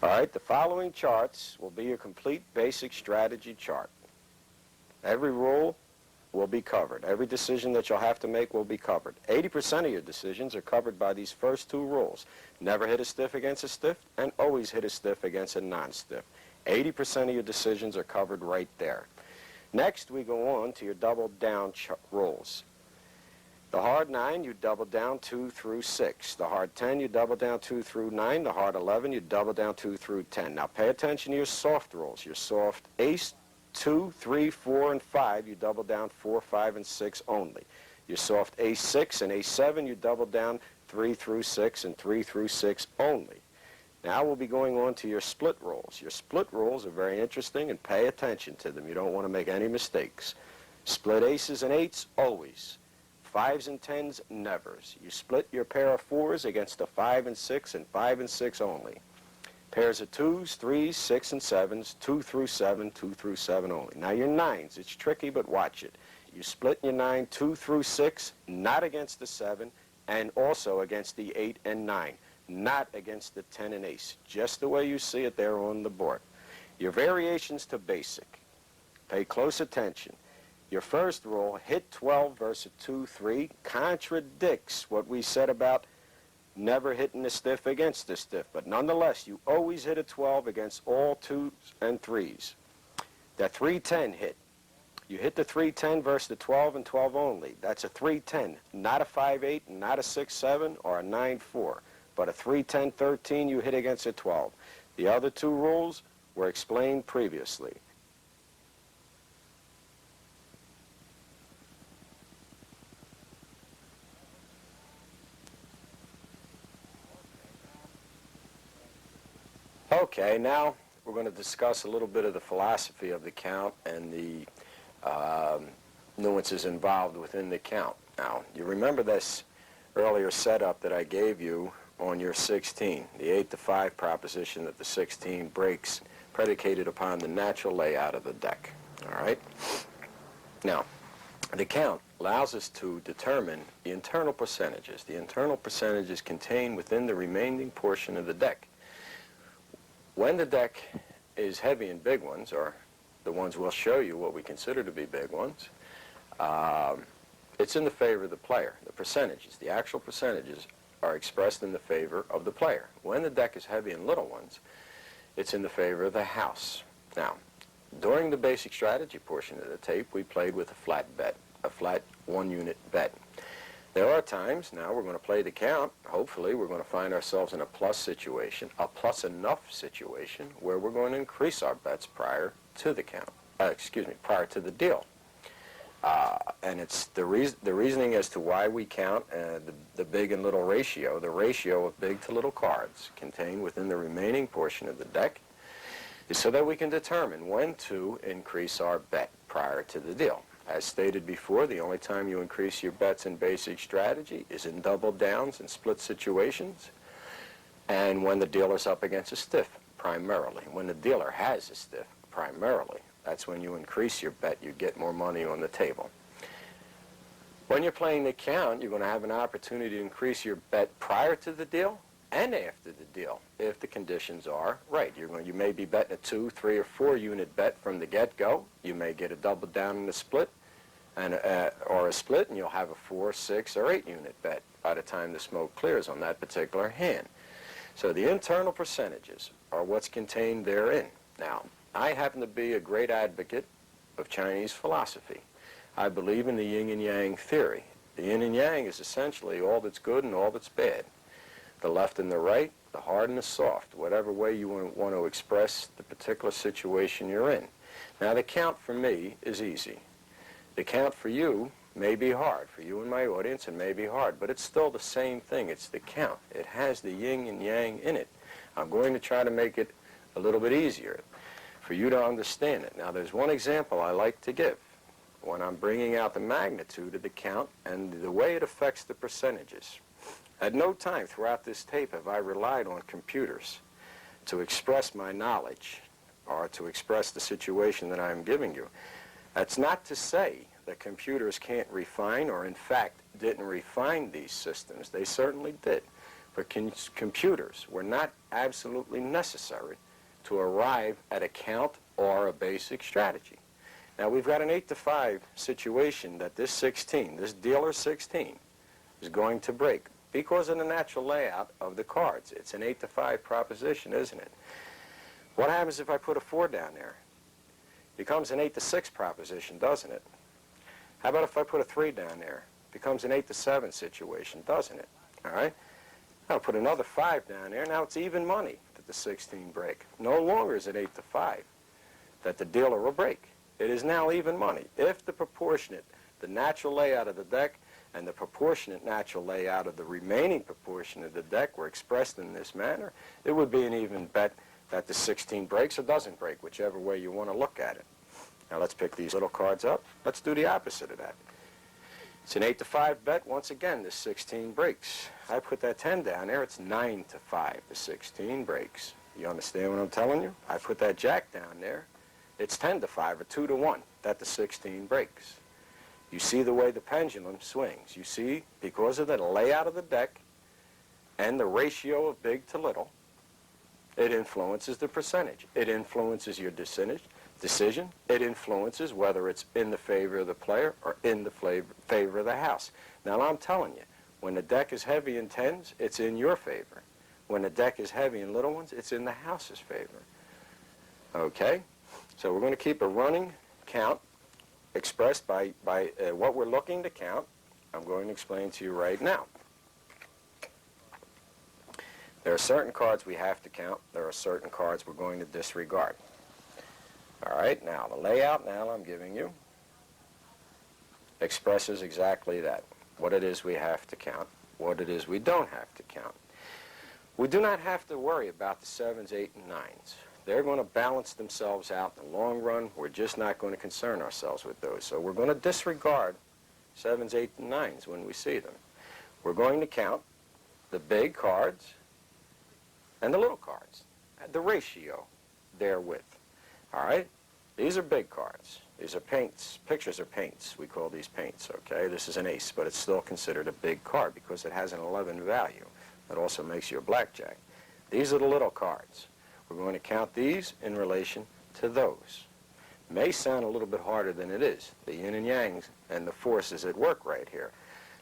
All right, the following charts will be a complete basic strategy chart. Every rule will be covered. Every decision that you'll have to make will be covered. 80% of your decisions are covered by these first two rules. Never hit a stiff against a stiff, and always hit a stiff against a non-stiff. 80% of your decisions are covered right there. Next, we go on to your double down rules. The hard 9, you double down 2 through 6. The hard 10, you double down 2 through 9. The hard 11, you double down 2 through 10. Now pay attention to your soft rules. Your soft ace, 2, 3, 4, and 5, you double down 4, 5, and 6 only. Your soft ace 6 and ace 7, you double down 3 through 6 and 3 through 6 only. Now we'll be going on to your split rules. Your split rules are very interesting, and pay attention to them. You don't want to make any mistakes. Split aces and 8s, always. 5s and 10s, nevers. You split your pair of 4s against a 5 and 6 and 5 and 6 only. Pairs of 2s, 3s, 6 and 7s, 2 through 7, 2 through 7 only. Now your 9s, it's tricky, but watch it. You split your 9, 2 through 6, not against the 7, and also against the 8 and 9, not against the 10 and ace, just the way you see it there on the board. Your variations to basic. Pay close attention. Your first rule, hit 12 versus 2, 3, contradicts what we said about never hitting a stiff against a stiff, but nonetheless, you always hit a 12 against all 2s and 3s. That 3-10 hit. You hit the 3-10 versus the 12 and 12 only. That's a 3-10, not a 5-8, not a 6-7, or a 9-4, but a 3-10-13 you hit against a 12. The other two rules were explained previously. Okay, now we're going to discuss a little bit of the philosophy of the count and the nuances involved within the count. Now, you remember this earlier setup that I gave you on your 16, the 8 to 5 proposition that the 16 breaks predicated upon the natural layout of the deck. All right? Now, the count allows us to determine the internal percentages. The internal percentages contained within the remaining portion of the deck. When the deck is heavy in big ones, or the ones we'll show you what we consider to be big ones, it's in the favor of the player. The percentages, the actual percentages, are expressed in the favor of the player. When the deck is heavy in little ones, it's in the favor of the house. Now, during the basic strategy portion of the tape, we played with a flat bet, a flat one-unit bet. There are times, now we're going to play the count, hopefully we're going to find ourselves in a plus situation, a plus enough situation, where we're going to increase our bets prior to the count, prior to the deal. And it's the reasoning as to why we count the big and little ratio, the ratio of big to little cards contained within the remaining portion of the deck, is so that we can determine when to increase our bet prior to the deal. As stated before, the only time you increase your bets in basic strategy is in double downs and split situations, and when the dealer's up against a stiff, primarily. When the dealer has a stiff, primarily. That's when you increase your bet, you get more money on the table. When you're playing the count, you're going to have an opportunity to increase your bet prior to the deal and after the deal, if the conditions are right. You may be betting a 2, 3, or 4 unit bet from the get-go. You may get a double down in the split, or a split, and you'll have a 4, 6, or 8 unit bet by the time the smoke clears on that particular hand. So the internal percentages are what's contained therein. Now, I happen to be a great advocate of Chinese philosophy. I believe in the yin and yang theory. The yin and yang is essentially all that's good and all that's bad. The left and the right, the hard and the soft, whatever way you want to express the particular situation you're in. Now, the count for me is easy. The count for you may be hard. For you and my audience, it may be hard, but it's still the same thing. It's the count. It has the yin and yang in it. I'm going to try to make it a little bit easier for you to understand it. Now, there's one example I like to give when I'm bringing out the magnitude of the count and the way it affects the percentages. At no time throughout this tape have I relied on computers to express my knowledge or to express the situation that I'm giving you. That's not to say that computers can't refine or, in fact, didn't refine these systems. They certainly did. but computers were not absolutely necessary to arrive at a count or a basic strategy. Now we've got an 8-to-5 situation that this 16, this dealer 16, is going to break because of the natural layout of the cards. It's an 8-to-5 proposition, isn't it? What happens if I put a 4 down there? It becomes an 8-to-6 proposition, doesn't it? How about if I put a 3 down there? It becomes an 8-to-7 situation, doesn't it? All right? I'll put another 5 down there. Now it's even money that the 16 break. No longer is it 8-to-5 that the dealer will break. It is now even money. If the proportionate, the natural layout of the deck and the proportionate natural layout of the remaining proportion of the deck were expressed in this manner, it would be an even bet that the 16 breaks or doesn't break, whichever way you want to look at it. Now let's pick these little cards up. Let's do the opposite of that. It's an 8-to-5 bet. Once again, the 16 breaks. I put that 10 down there. It's 9-to-5. The 16 breaks. You understand what I'm telling you? I put that jack down there. It's 10-to-5 or 2-to-1 that the 16 breaks. You see the way the pendulum swings. You see, because of the layout of the deck and the ratio of big to little, it influences the percentage. It influences your decision. It influences whether it's in the favor of the player or in the favor of the house. Now, I'm telling you, when the deck is heavy in 10s, it's in your favor. When the deck is heavy in little ones, it's in the house's favor. Okay? So we're going to keep a running count expressed by what we're looking to count. I'm going to explain to you right now. There are certain cards we have to count. There are certain cards we're going to disregard. All right, now the layout now I'm giving you expresses exactly that, what it is we have to count, what it is we don't have to count. We do not have to worry about the 7s, 8, and 9s. They're going to balance themselves out in the long run. We're just not going to concern ourselves with those. So we're going to disregard 7s, 8, and 9s when we see them. We're going to count the big cards and the little cards, the ratio therewith. All right? These are big cards. These are paints. Pictures are paints. We call these paints, okay? This is an ace, but it's still considered a big card because it has an 11 value. That also makes you a blackjack. These are the little cards. We're going to count these in relation to those. May sound a little bit harder than it is. The yin and yangs and the forces at work right here.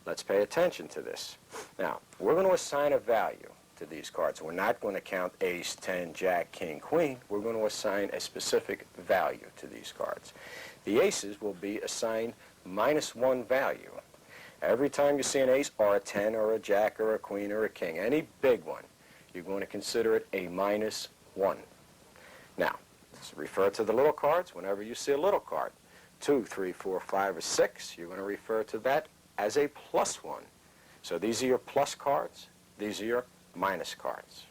Let's pay attention to this. Now, we're going to assign a value to these cards. We're not going to count ace, 10, jack, king, queen. We're going to assign a specific value to these cards. The aces will be assigned -1 value. Every time you see an ace or a 10 or a jack or a queen or a king, any big one, you're going to consider it a -1. Now, let's refer to the little cards. Whenever you see a little card, 2, 3, 4, 5, or 6, you're going to refer to that as a +1. So these are your plus cards. These are your minus cards.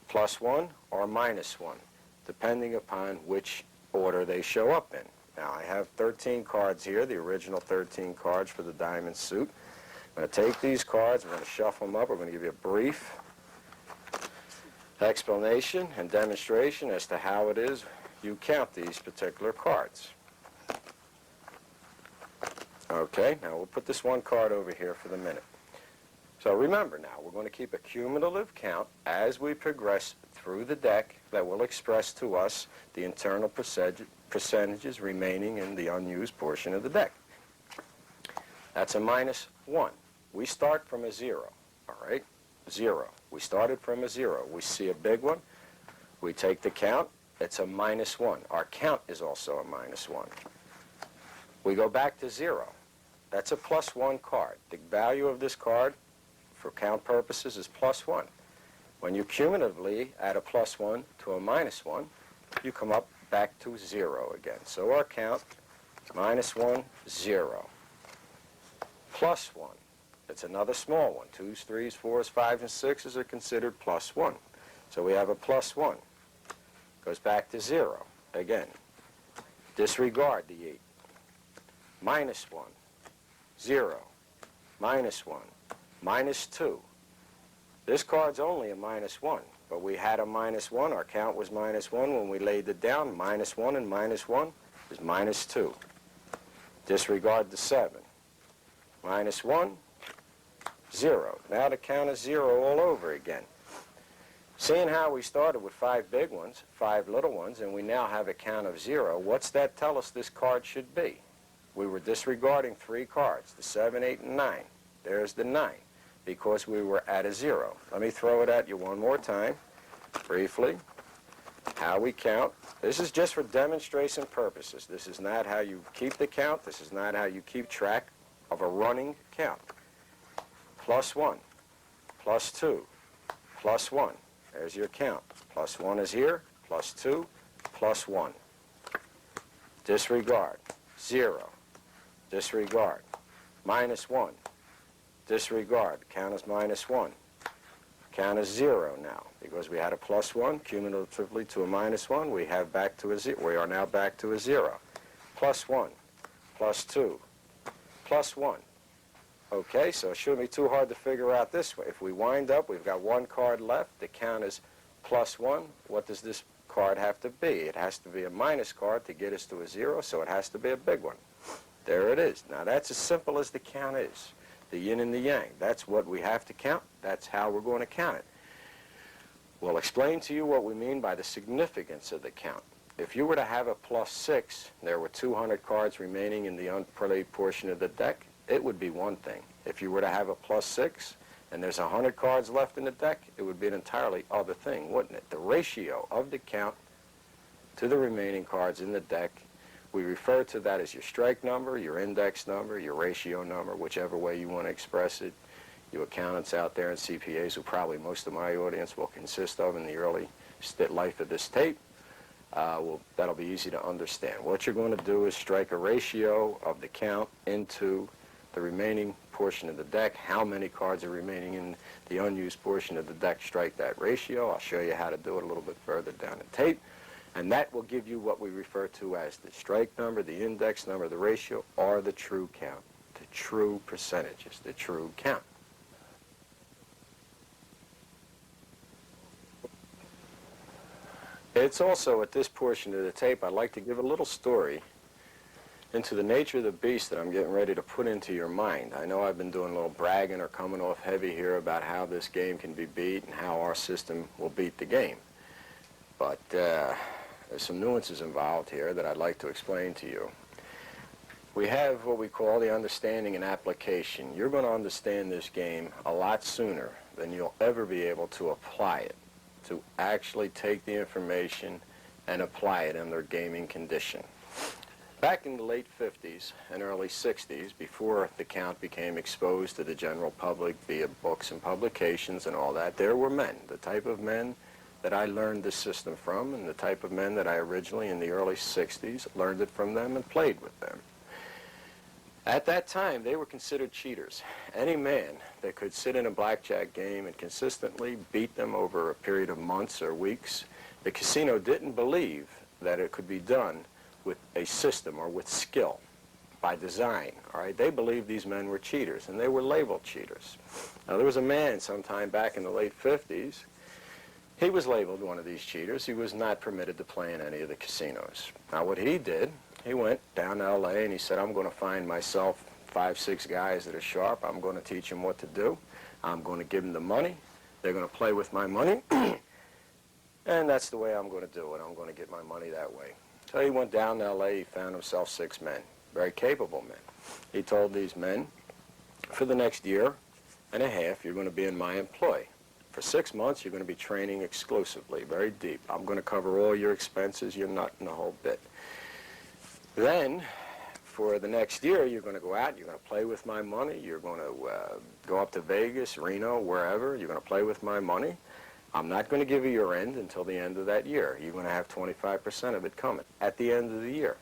+1 or -1, depending upon which order they show up in. Now, I have 13 cards here, the original 13 cards for the diamond suit. I'm going to take these cards, we're going to shuffle them up, we're going to give you a brief explanation and demonstration as to how it is you count these particular cards. Okay, now we'll put this one card over here for the minute. So remember now, we're going to keep a cumulative count as we progress through the deck that will express to us the internal percentages remaining in the unused portion of the deck. That's a -1. We start from a 0, all right? 0. We started from a 0. We see a big one. We take the count. It's a -1. Our count is also a -1. We go back to 0. That's a +1 card. The value of this card for count purposes is +1. When you cumulatively add a +1 to a -1, you come up back to 0 again. So our count, -1, 0. +1. It's another small one. 2s, 3s, 4s, 5s, and 6s are considered +1. So we have a +1. Goes back to 0 again. Disregard the 8. -1, 0, -1, -2. This card's only a -1, but we had a -1. Our count was -1 when we laid it down. -1 and -1 is -2. Disregard the 7. -1, 0. Now the count is 0 all over again. Seeing how we started with 5 big ones, 5 little ones, and we now have a count of 0, what's that tell us this card should be? We were disregarding 3 cards, the 7, 8, and 9. There's the 9, because we were at a 0. Let me throw it at you one more time, briefly. How we count. This is just for demonstration purposes. This is not how you keep the count. This is not how you keep track of a running count. +1, +2, +1. There's your count. +1 is here, +2, +1. Disregard. 0. Disregard. -1. Disregard. Count is -1. Count is 0 now, because we had a +1 cumulatively to a -1. We have back to a 0. We are now back to a 0. +1, +2, +1. Okay, so it shouldn't be too hard to figure out this way. If we wind up, we've got 1 card left. The count is +1. What does this card have to be? It has to be a minus card to get us to a 0, so it has to be a big one. There it is. Now that's as simple as the count is. The yin and the yang. That's what we have to count. That's how we're going to count it. We'll explain to you what we mean by the significance of the count. If you were to have a +6, there were 200 cards remaining in the unplayed portion of the deck, it would be one thing. If you were to have a +6 and there's 100 cards left in the deck, it would be an entirely other thing, wouldn't it? The ratio of the count to the remaining cards in the deck, we refer to that as your strike number, your index number, your ratio number, whichever way you want to express it. You accountants out there and CPAs, who probably most of my audience will consist of in the early life of this tape, that'll be easy to understand. What you're going to do is strike a ratio of the count into the remaining portion of the deck. How many cards are remaining in the unused portion of the deck? Strike that ratio. I'll show you how to do it a little bit further down the tape. And that will give you what we refer to as the strike number, the index number, the ratio, or the true count, the true percentages, the true count. It's also at this portion of the tape, I'd like to give a little story into the nature of the beast that I'm getting ready to put into your mind. I know I've been doing a little bragging or coming off heavy here about how this game can be beat and how our system will beat the game. But there's some nuances involved here that I'd like to explain to you. We have what we call the understanding and application. You're going to understand this game a lot sooner than you'll ever be able to apply it, to actually take the information and apply it in their gaming condition. Back in the late 50s and early 60s, before the count became exposed to the general public via books and publications and all that, there were men, the type of men that I learned this system from, and the type of men that I originally, in the early 60s, learned it from them and played with them. At that time, they were considered cheaters. Any man that could sit in a blackjack game and consistently beat them over a period of months or weeks, the casino didn't believe that it could be done with a system or with skill, by design, all right? They believed these men were cheaters, and they were labeled cheaters. Now, there was a man sometime back in the late 50s. He was labeled one of these cheaters. He was not permitted to play in any of the casinos. Now, what he did, he went down to L.A. and he said, I'm going to find myself 5, 6 guys that are sharp. I'm going to teach them what to do. I'm going to give them the money. They're going to play with my money. And that's the way I'm going to do it. I'm going to get my money that way. So he went down to L.A. He found himself 6 men, very capable men. He told these men, for the next year and a half, you're going to be in my employ. For 6 months, you're going to be training exclusively, very deep. I'm going to cover all your expenses, your nut and the whole bit. Then, for the next year, you're going to go out, you're going to play with my money, you're going to go up to Vegas, Reno, wherever, you're going to play with my money. I'm not going to give you your end until the end of that year. You're going to have 25% of it coming at the end of the year.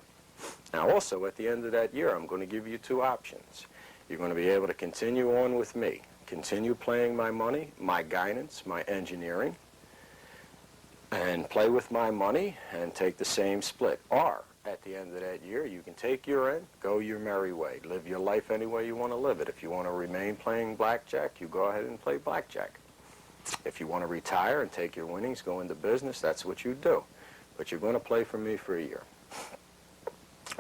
Now, also, at the end of that year, I'm going to give you 2 options. You're going to be able to continue on with me. Continue playing my money, my guidance, my engineering, and play with my money and take the same split. Or, at the end of that year, you can take your end, go your merry way, live your life any way you want to live it. If you want to remain playing blackjack, you go ahead and play blackjack. If you want to retire and take your winnings, go into business, that's what you do. But you're going to play for me for a year.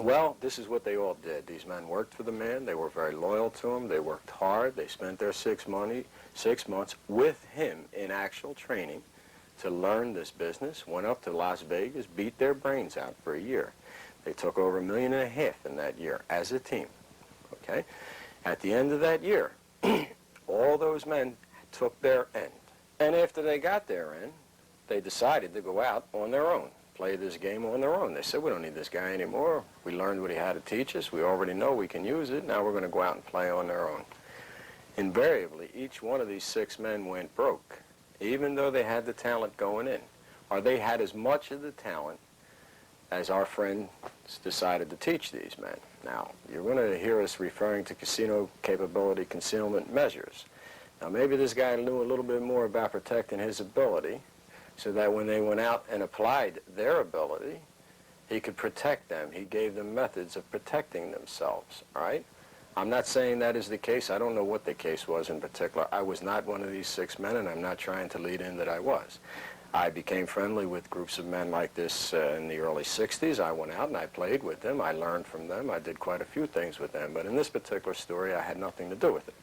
Well, this is what they all did. These men worked for the man. They were very loyal to him. They worked hard. They spent their 6 months with him in actual training to learn this business, went up to Las Vegas, beat their brains out for a year. They took over $1.5 million in that year as a team, okay? At the end of that year, all those men took their end. And after they got their end, they decided to go out on their own, play this game on their own. They said, we don't need this guy anymore. We learned what he had to teach us. We already know we can use it. Now we're going to go out and play on their own. Invariably, each one of these 6 men went broke, even though they had the talent going in, or they had as much of the talent as our friends decided to teach these men. Now, you're going to hear us referring to casino capability concealment measures. Now, maybe this guy knew a little bit more about protecting his ability so that when they went out and applied their ability, he could protect them. He gave them methods of protecting themselves, all right? I'm not saying that is the case. I don't know what the case was in particular. I was not one of these 6 men, and I'm not trying to lead in that I was. I became friendly with groups of men like this in the early 60s. I went out and I played with them. I learned from them. I did quite a few things with them. But in this particular story, I had nothing to do with it.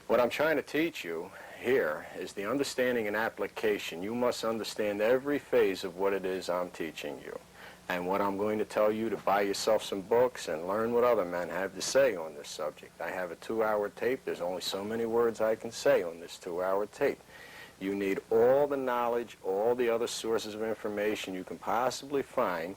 What I'm trying to teach you here is the understanding and application. You must understand every phase of what it is I'm teaching you. And what I'm going to tell you to buy yourself some books and learn what other men have to say on this subject. I have a 2-hour tape. There's only so many words I can say on this 2-hour tape. You need all the knowledge, all the other sources of information you can possibly find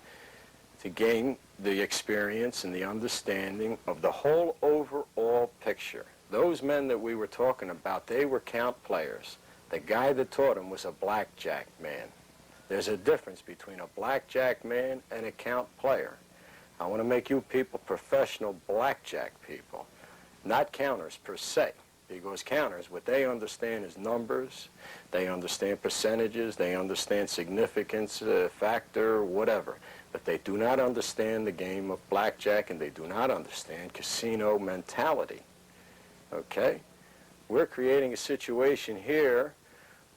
to gain the experience and the understanding of the whole overall picture. Those men that we were talking about, they were count players. The guy that taught them was a blackjack man. There's a difference between a blackjack man and a count player. I want to make you people professional blackjack people, not counters per se, because counters, what they understand is numbers, they understand percentages, they understand significance, factor, whatever, but they do not understand the game of blackjack, and they do not understand casino mentality, okay? We're creating a situation here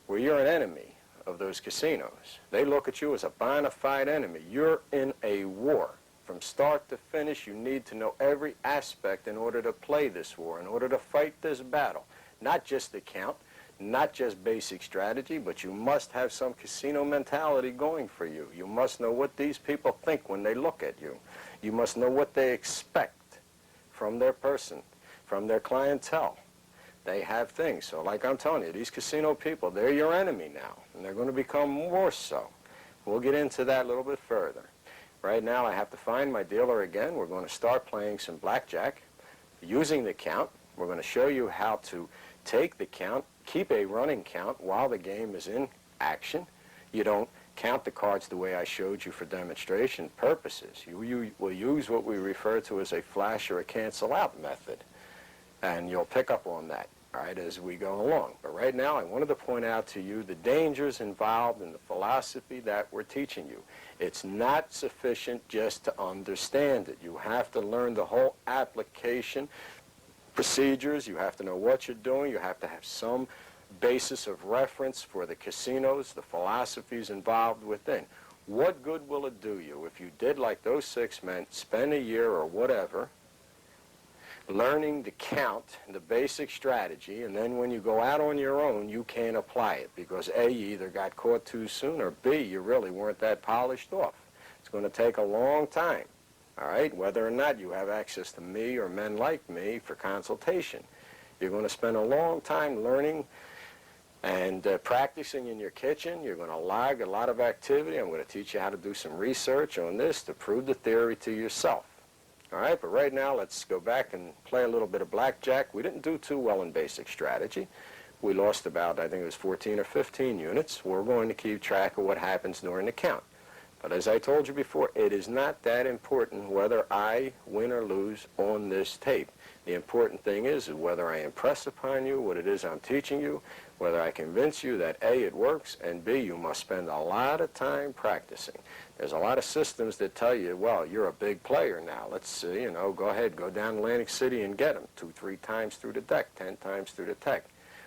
where you're an enemy of those casinos. They look at you as a bona fide enemy. You're in a war. From start to finish, you need to know every aspect in order to play this war, in order to fight this battle. Not just the count, not just basic strategy, but you must have some casino mentality going for you. You must know what these people think when they look at you. You must know what they expect from their person, from their clientele. They have things. So like I'm telling you, these casino people, they're your enemy now, and they're going to become more so. We'll get into that a little bit further. Right now, I have to find my dealer again. We're going to start playing some blackjack using the count. We're going to show you how to take the count, keep a running count while the game is in action. You don't count the cards the way I showed you for demonstration purposes. You will use what we refer to as a flash or a cancel out method, and you'll pick up on that, all right, as we go along. But right now, I wanted to point out to you the dangers involved in the philosophy that we're teaching you. It's not sufficient just to understand it. You have to learn the whole application procedures. You have to know what you're doing. You have to have some basis of reference for the casinos, the philosophies involved within. What good will it do you if you did like those 6 men, spend a year or whatever, learning to count, the basic strategy, and then when you go out on your own, you can't apply it because A, you either got caught too soon, or B, you really weren't that polished off. It's going to take a long time, all right, whether or not you have access to me or men like me for consultation. You're going to spend a long time learning and practicing in your kitchen. You're going to log a lot of activity. I'm going to teach you how to do some research on this to prove the theory to yourself. All right, but right now, let's go back and play a little bit of blackjack. We didn't do too well in basic strategy. We lost about, I think it was 14 or 15 units. We're going to keep track of what happens during the count. But as I told you before, it is not that important whether I win or lose on this tape. The important thing is whether I impress upon you what it is I'm teaching you, whether I convince you that A, it works, and B, you must spend a lot of time practicing. There's a lot of systems that tell you, well, you're a big player now. Let's, go ahead, go down Atlantic City and get them 2, 3 times through the deck, 10 times through the deck.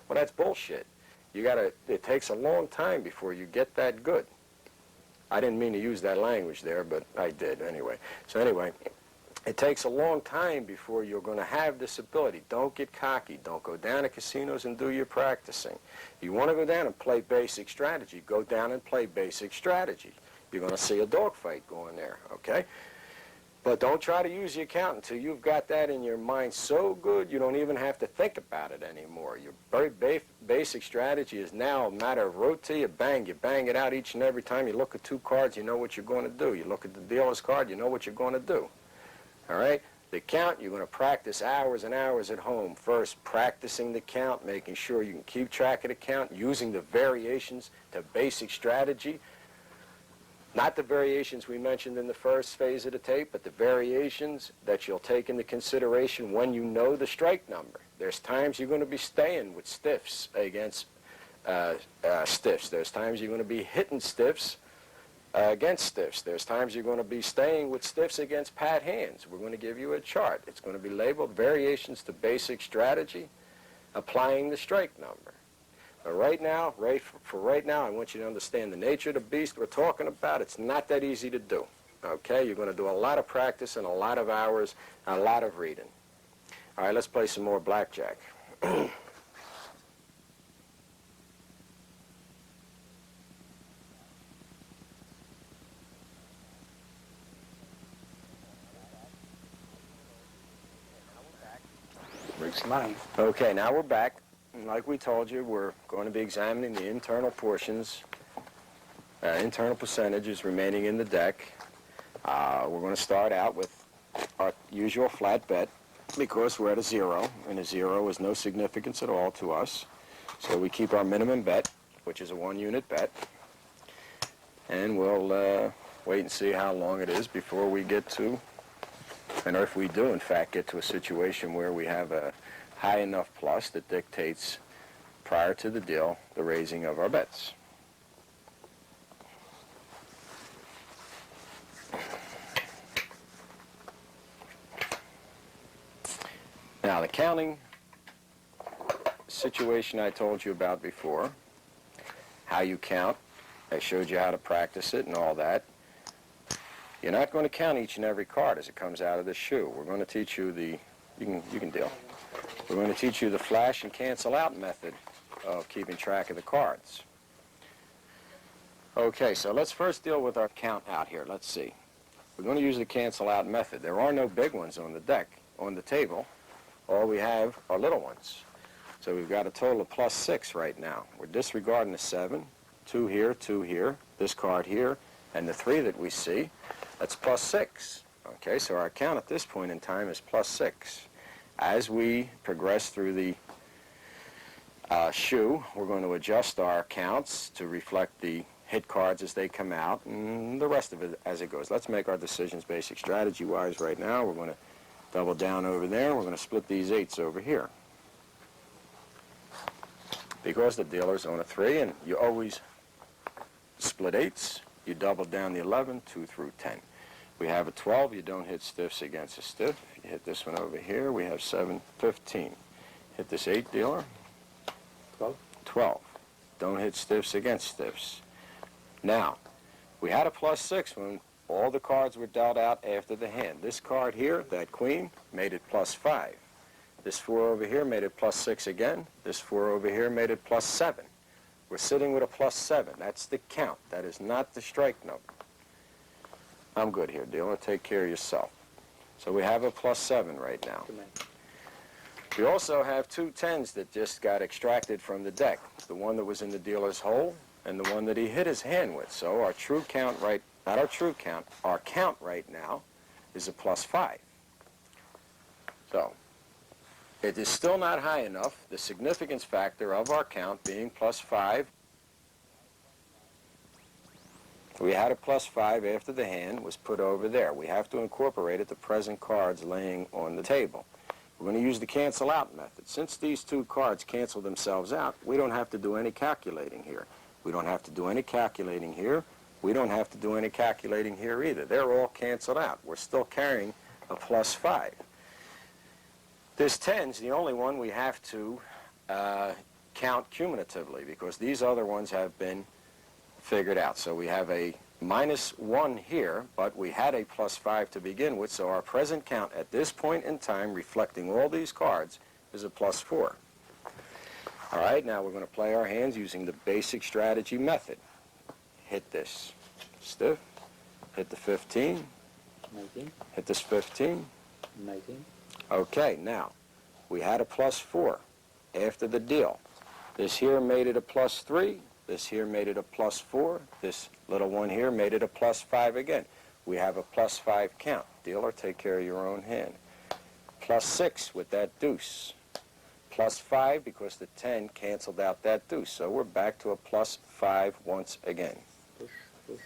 Well, that's bullshit. It takes a long time before you get that good. I didn't mean to use that language there, but I did anyway. So anyway, it takes a long time before you're going to have this ability. Don't get cocky. Don't go down to casinos and do your practicing. You want to go down and play basic strategy, go down and play basic strategy. You're going to see a dogfight going there, okay? But don't try to use the account until you've got that in your mind so good you don't even have to think about it anymore. Your very basic strategy is now a matter of roti, you bang it out each and every time you look at two cards, you know what you're going to do. You look at the dealer's card, you know what you're going to do. All right? The count, you're going to practice hours and hours at home. First, practicing the count, making sure you can keep track of the count, using the variations to basic strategy. Not the variations we mentioned in the first phase of the tape, but the variations that you'll take into consideration when you know the strike number. There's times you're going to be staying with stiffs against stiffs. There's times you're going to be hitting stiffs against stiffs. There's times you're going to be staying with stiffs against pat hands. We're going to give you a chart. It's going to be labeled variations to basic strategy, applying the strike number. But right now, for right now, I want you to understand the nature of the beast we're talking about. It's not that easy to do. Okay? You're going to do a lot of practice and a lot of hours and a lot of reading. All right, let's play some more blackjack. Bring some money. Okay, now we're back. And like we told you, we're going to be examining the internal portions, internal percentages remaining in the deck. We're going to start out with our usual flat bet because we're at a 0, and a 0 is no significance at all to us. So we keep our minimum bet, which is a 1-unit bet, and we'll wait and see how long it is before we get to, and if we do, in fact, get to a situation where we have a high enough plus that dictates, prior to the deal, the raising of our bets. Now, the counting situation I told you about before, how you count, I showed you how to practice it and all that. You're not going to count each and every card as it comes out of the shoe. We're going to teach you the, you can deal. We're going to teach you the flash and cancel out method of keeping track of the cards. Okay, so let's first deal with our count out here. Let's see. We're going to use the cancel out method. There are no big ones on the deck, on the table. All we have are little ones. So we've got a total of +6 right now. We're disregarding the 7, 2 here, this card here, and the 3 that we see. That's +6. Okay, so our count at this point in time is +6. As we progress through the shoe, we're going to adjust our counts to reflect the hit cards as they come out and the rest of it as it goes. Let's make our decisions basic strategy-wise right now. We're going to double down over there. We're going to split these 8s over here. Because the dealer's on a 3, and you always split 8s, you double down the 11, 2 through 10. We have a 12, you don't hit stiffs against a stiff. You hit this one over here, we have 7, 15. Hit this 8 dealer. 12. 12. Don't hit stiffs against stiffs. Now, we had a +6 when all the cards were dealt out after the hand. This card here, that queen, made it +5. This 4 over here made it +6 again. This 4 over here made it +7. We're sitting with a +7. That's the count. That is not the strike number. I'm good here, dealer. Take care of yourself. So we have a +7 right now. We also have 2 10s that just got extracted from the deck. The one that was in the dealer's hole and the one that he hit his hand with. So our true count not our true count, our count right now is a +5. So it is still not high enough. The significance factor of our count being +5. We had a +5 after the hand was put over there. We have to incorporate it, the present cards laying on the table. We're going to use the cancel out method. Since these 2 cards cancel themselves out, we don't have to do any calculating here. We don't have to do any calculating here. We don't have to do any calculating here either. They're all canceled out. We're still carrying a +5. This 10's the only one we have to count cumulatively because these other ones have been figured out. So we have a minus 1 here, but we had a plus 5 to begin with, so our present count at this point in time, reflecting all these cards, is a plus 4. All right, now we're going to play our hands using the basic strategy method. Hit this stiff, hit the 15, 19, hit this 15. 19, Okay, now, we had a plus 4 after the deal. This here made it a plus 3. This here made it a plus 4. This little one here made it a plus 5 again. We have a plus 5 count. Dealer, take care of your own hand. Plus 6 with that deuce. Plus 5 because the 10 canceled out that deuce. So we're back to a plus 5 once again. push, push.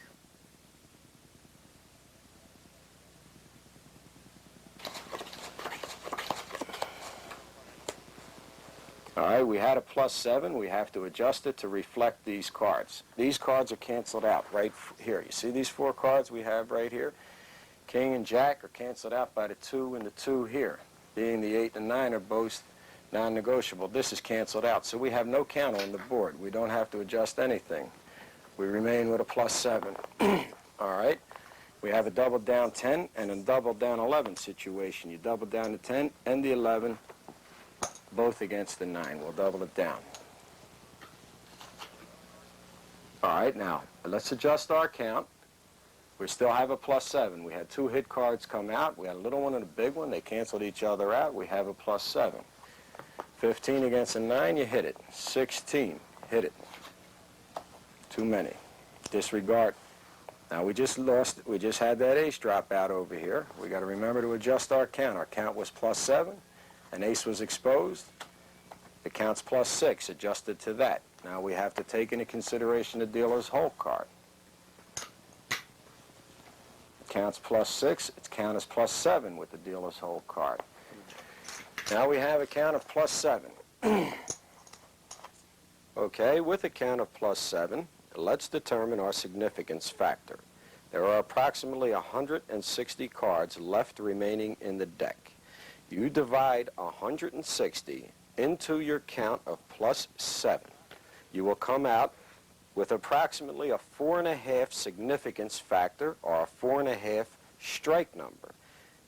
All right, we had a plus 7. We have to adjust it to reflect these cards. These cards are canceled out right here. You see these 4 cards we have right here? King and Jack are canceled out by the 2 and the 2 here. Being the 8 and 9 are both non-negotiable. This is canceled out, so we have no count on the board. We don't have to adjust anything. We remain with a plus 7. All right, we have a double down 10 and a double down 11 situation. You double down the 10 and the 11, both against the 9. We'll double it down. All right, now, let's adjust our count. We still have a plus 7. We had 2 hit cards come out. We had a little one and a big one. They canceled each other out. We have a plus 7. 15 against a 9, you hit it. 16, hit it. Too many. Disregard. Now we just had that ace drop out over here. We got to remember to adjust our count. Our count was plus 7. An ace was exposed. The count's plus 6, adjusted to that. Now we have to take into consideration the dealer's whole card. Count's plus 6, its count is plus 7 with the dealer's whole card. Now we have a count of plus 7. Okay, with a count of plus 7, let's determine our significance factor. There are approximately 160 cards left remaining in the deck. You divide 160 into your count of plus 7. You will come out with approximately a 4.5 significance factor or a 4.5 strike number.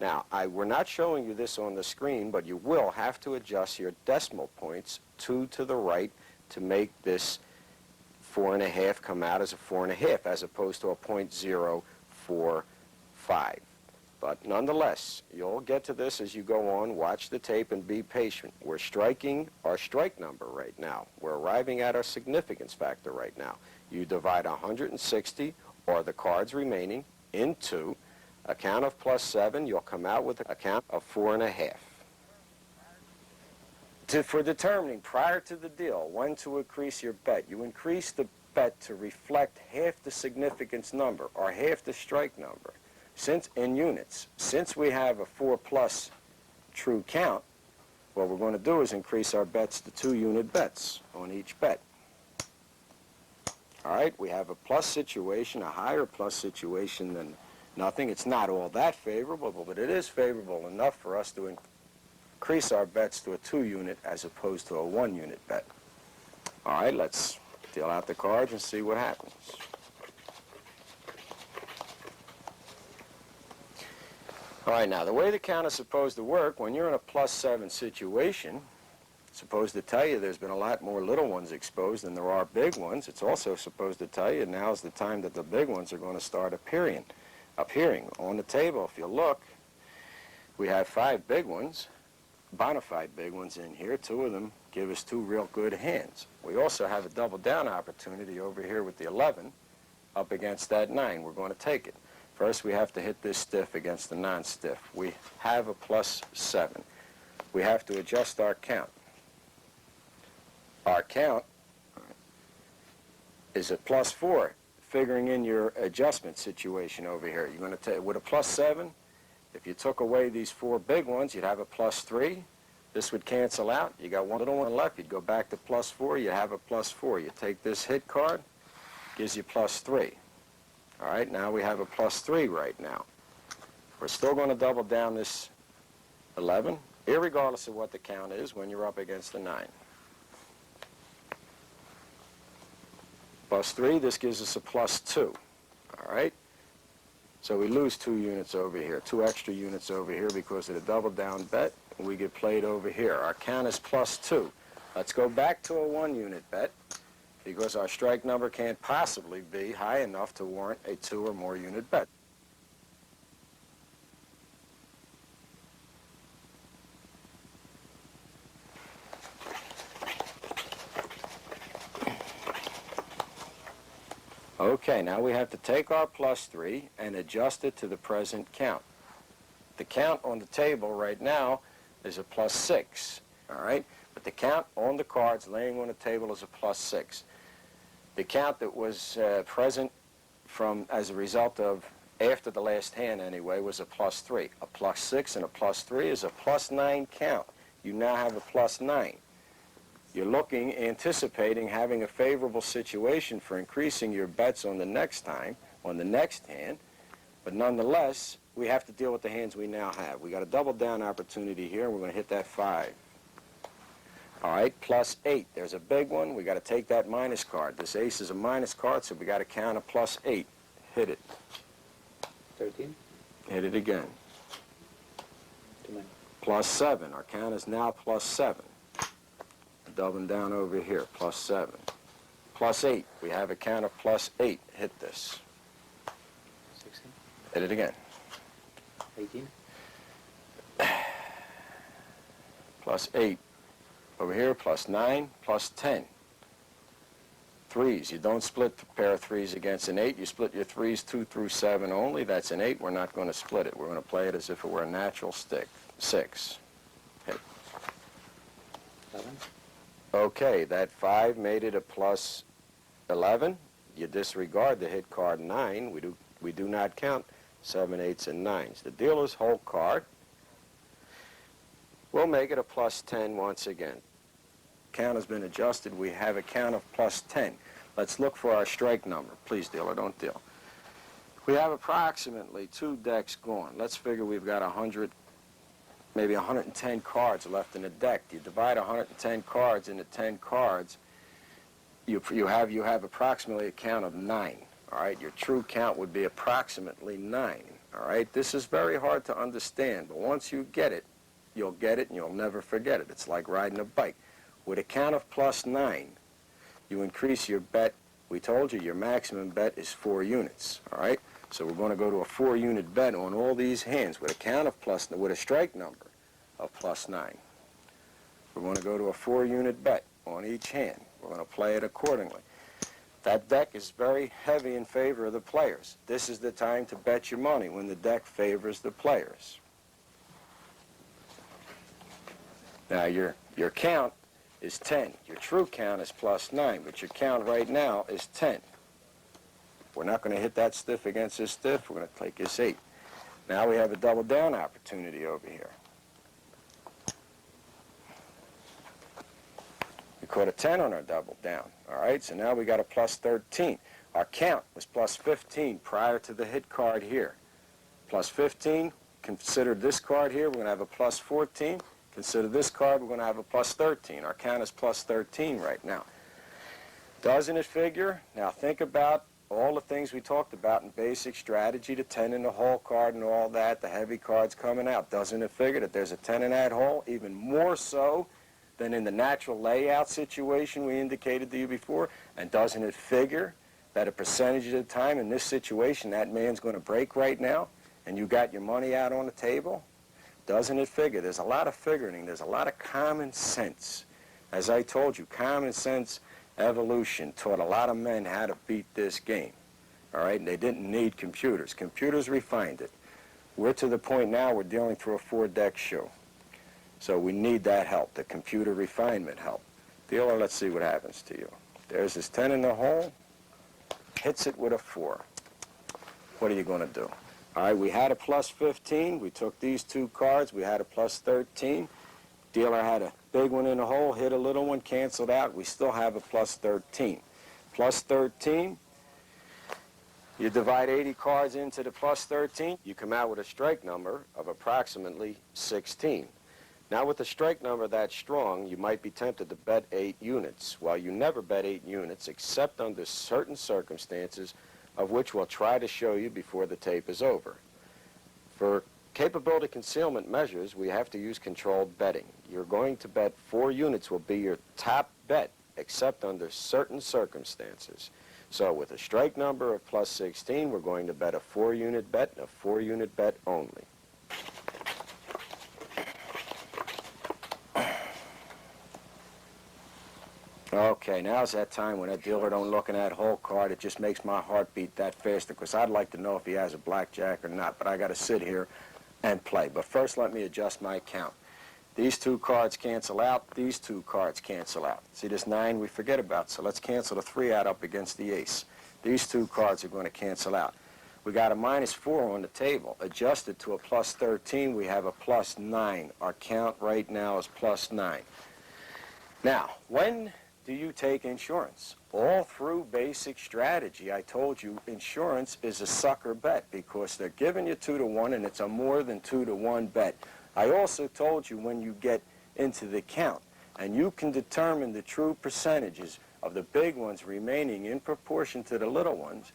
Now, we're not showing you this on the screen, but you will have to adjust your decimal points 2 to the right to make this 4.5 come out as a 4.5 as opposed to a .045. But nonetheless, you'll get to this as you go on. Watch the tape and be patient. We're striking our strike number right now. We're arriving at our significance factor right now. You divide 160, or the cards remaining, into a count of plus 7. You'll come out with a count of 4.5. For determining prior to the deal when to increase your bet, you increase the bet to reflect half the significance number or half the strike number. Since in units, since we have a 4+ true count, what we're going to do is increase our bets to 2-unit bets on each bet. All right, we have a plus situation, a higher plus situation than nothing. It's not all that favorable, but it is favorable enough for us to increase our bets to a 2-unit as opposed to a 1-unit bet. All right, let's deal out the cards and see what happens. All right, now, the way the count is supposed to work, when you're in a plus 7 situation, it's supposed to tell you there's been a lot more little ones exposed than there are big ones. It's also supposed to tell you now's the time that the big ones are going to start appearing on the table. If you look, we have 5 big ones, bona fide big ones in here. 2 of them give us 2 real good hands. We also have a double down opportunity over here with the 11 up against that 9. We're going to take it. First, we have to hit this stiff against the non-stiff. We have a plus 7. We have to adjust our count. Our count is a plus 4, figuring in your adjustment situation over here. You're going to take, with a plus 7, if you took away these 4 big ones, you'd have a plus 3. This would cancel out. You got one little one left. You'd go back to plus 4. You have a plus 4. You take this hit card, gives you plus 3. All right, now we have a plus 3 right now. We're still going to double down this 11, irregardless of what the count is when you're up against the 9. Plus 3, this gives us a plus 2. All all right? So we lose 2 units over here, 2 extra units over here because of the double down bet, and we get played over here. Our count is +2. Let's go back to a 1-unit bet because our strike number can't possibly be high enough to warrant a 2 or more unit bet. Okay, now we have to take our +3 and adjust it to the present count. The count on the table right now is a +6, all right? But the count on the cards laying on the table is a +6. The count that was present as a result of, after the last hand anyway, was a +3. A +6 and a +3 is a +9 count. You now have a +9. You're looking, anticipating having a favorable situation for increasing your bets on the next time, on the next hand, but nonetheless, we have to deal with the hands we now have. We got a double down opportunity here, and we're going to hit that 5. All right, +8. There's a big one. We got to take that minus card. This ace is a minus card, so we got to count a +8. Hit it. 13. Hit it again. Too many. +7. Our count is now +7. Doubling down over here, +7. +8. We have a count of +8. Hit this. 16. Hit it again. 18. +8. Over here, +9, +10. Threes. You don't split the pair of threes against an 8. You split your threes 2 through 7 only. That's an 8. We're not going to split it. We're going to play it as if it were a natural stick. 6. Hit. 11. Okay, that 5 made it a +11. You disregard the hit card 9. We do not count 7, 8s, and 9s. The dealer's whole card will make it a +10 once again. Count has been adjusted. We have a count of +10. Let's look for our strike number. Please, dealer, don't deal. We have approximately 2 decks gone. Let's figure we've got 100, maybe 110 cards left in the deck. You divide 110 cards into 10 cards, you have approximately a count of 9. All right, your true count would be approximately 9. All right, this is very hard to understand, but once you get it, you'll get it and you'll never forget it. It's like riding a bike. With a count of +9, you increase your bet. We told you your maximum bet is 4 units. All right, so we're going to go to a 4-unit bet on all these hands with a count of with a strike number of +9. We're going to go to a 4-unit bet on each hand. We're going to play it accordingly. That deck is very heavy in favor of the players. This is the time to bet your money, when the deck favors the players. Now your count is 10. Your true count is +9, but your count right now is 10. We're not going to hit that stiff against this stiff. We're going to take this 8. Now we have a double down opportunity over here. We caught a 10 on our double down. All right, so now we got a +13. Our count was +15 prior to the hit card here. +15, consider this card here, we're going to have a +14. Consider this card, we're going to have a +13. Our count is +13 right now. Doesn't it figure? Now think about all the things we talked about in basic strategy, the 10 in the hole card and all that, the heavy cards coming out. Doesn't it figure that there's a 10 in that hole? Even more so than in the natural layout situation we indicated to you before. And doesn't it figure that a percentage of the time in this situation that man's going to break right now and you got your money out on the table? Doesn't it figure? There's a lot of figuring. There's a lot of common sense. As I told you, common sense evolution taught a lot of men how to beat this game. All right? And they didn't need computers. Computers refined it. We're to the point now we're dealing through a 4-deck show. So we need that help, the computer refinement help. Dealer, let's see what happens to you. There's this 10 in the hole. Hits it with a 4. What are you going to do? All right, we had a +15. We took these 2 cards. We had a +13. Dealer had a big one in the hole, hit a little one, canceled out. We still have a +13. +13, you divide 80 cards into the +13. You come out with a strike number of approximately 16. Now, with a strike number that strong, you might be tempted to bet 8 units. Well, you never bet 8 units except under certain circumstances of which we'll try to show you before the tape is over. For capability concealment measures, we have to use controlled betting. You're going to bet 4 units will be your top bet, except under certain circumstances. So with a strike number of plus 16, we're going to bet a 4-unit bet, and a 4-unit bet only. Okay, now's that time when that dealer don't look in that whole card. It just makes my heart beat that faster, because I'd like to know if he has a blackjack or not, but I got to sit here and play. But first, let me adjust my count. These 2 cards cancel out. These 2 cards cancel out. See this 9 we forget about, so let's cancel the 3 out up against the ace. These 2 cards are going to cancel out. We got a -4 on the table. Adjusted to a plus 13, we have a plus 9. Our count right now is plus 9. Now, when do you take insurance? All through basic strategy, I told you insurance is a sucker bet, because they're giving you 2 to 1, and it's a more than 2 to 1 bet. I also told you when you get into the count and you can determine the true percentages of the big ones remaining in proportion to the little ones,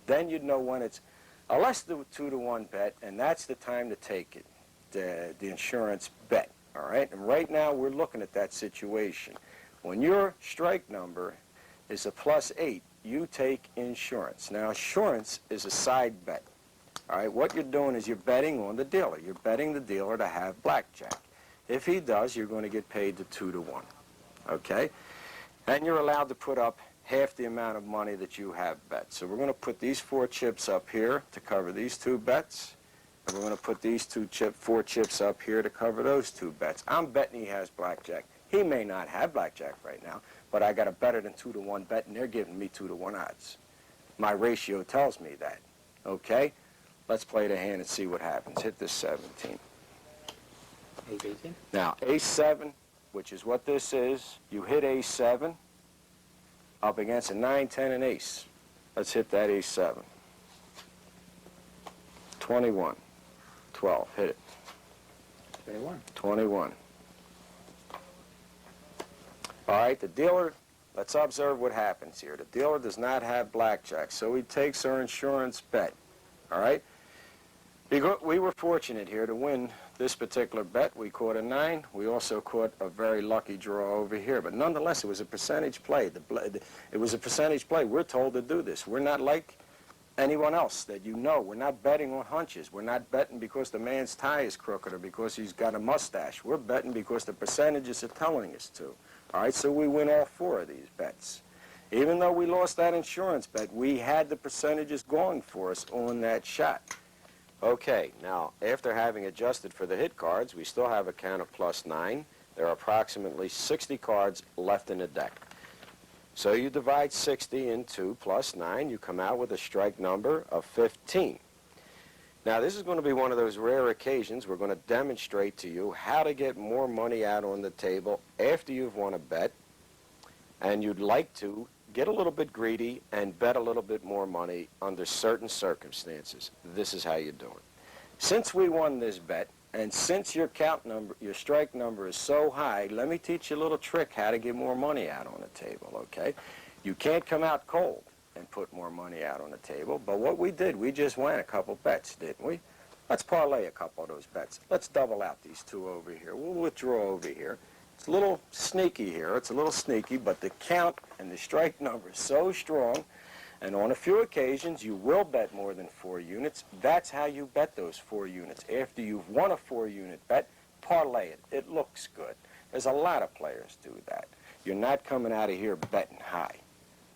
then you'd know when it's a less than 2 to 1 bet, and that's the time to take it, the insurance bet, all right? And right now we're looking at that situation. When your strike number is a plus 8, you take insurance. Now, insurance is a side bet. All right, what you're doing is you're betting on the dealer. You're betting the dealer to have blackjack. If he does, you're going to get paid the 2 to 1, okay? And you're allowed to put up half the amount of money that you have bet. So we're going to put these 4 chips up here to cover these 2 bets. And we're going to put these 4 chips up here to cover those 2 bets. I'm betting he has blackjack. He may not have blackjack right now, but I got a better than 2 to 1 bet, and they're giving me 2 to 1 odds. My ratio tells me that, okay? Let's play the hand and see what happens. Hit this 17. Ace 18. Now, ace 7, which is what this is, you hit ace 7 up against a 9, 10, and ace. Let's hit that ace 7. 21. 12. Hit it. 21. 21. All right, the dealer, let's observe what happens here. The dealer does not have blackjack, so he takes our insurance bet. All right? We were fortunate here to win this particular bet. We caught a 9. We also caught a very lucky draw over here. But nonetheless, it was a percentage play. It was a percentage play. We're told to do this. We're not like anyone else that you know. We're not betting on hunches. We're not betting because the man's tie is crooked or because he's got a mustache. We're betting because the percentages are telling us to. All right, so we win all 4 of these bets. Even though we lost that insurance bet, we had the percentages going for us on that shot. Okay, now, after having adjusted for the hit cards, we still have a count of plus 9. There are approximately 60 cards left in the deck. So you divide 60 into plus 9, you come out with a strike number of 15. Now, this is going to be one of those rare occasions we're going to demonstrate to you how to get more money out on the table after you've won a bet, and you'd like to get a little bit greedy and bet a little bit more money under certain circumstances. This is how you do it. Since we won this bet, and since your strike number is so high, let me teach you a little trick how to get more money out on the table, okay? You can't come out cold and put more money out on the table, but what we did, we just won a couple bets, didn't we? Let's parlay a couple of those bets. Let's double out these 2 over here. We'll withdraw over here. It's a little sneaky here. It's a little sneaky, but the count and the strike number is so strong, and on a few occasions, you will bet more than 4 units. That's how you bet those 4 units. After you've won a 4-unit bet, parlay it. It looks good. There's a lot of players do that. You're not coming out of here betting high.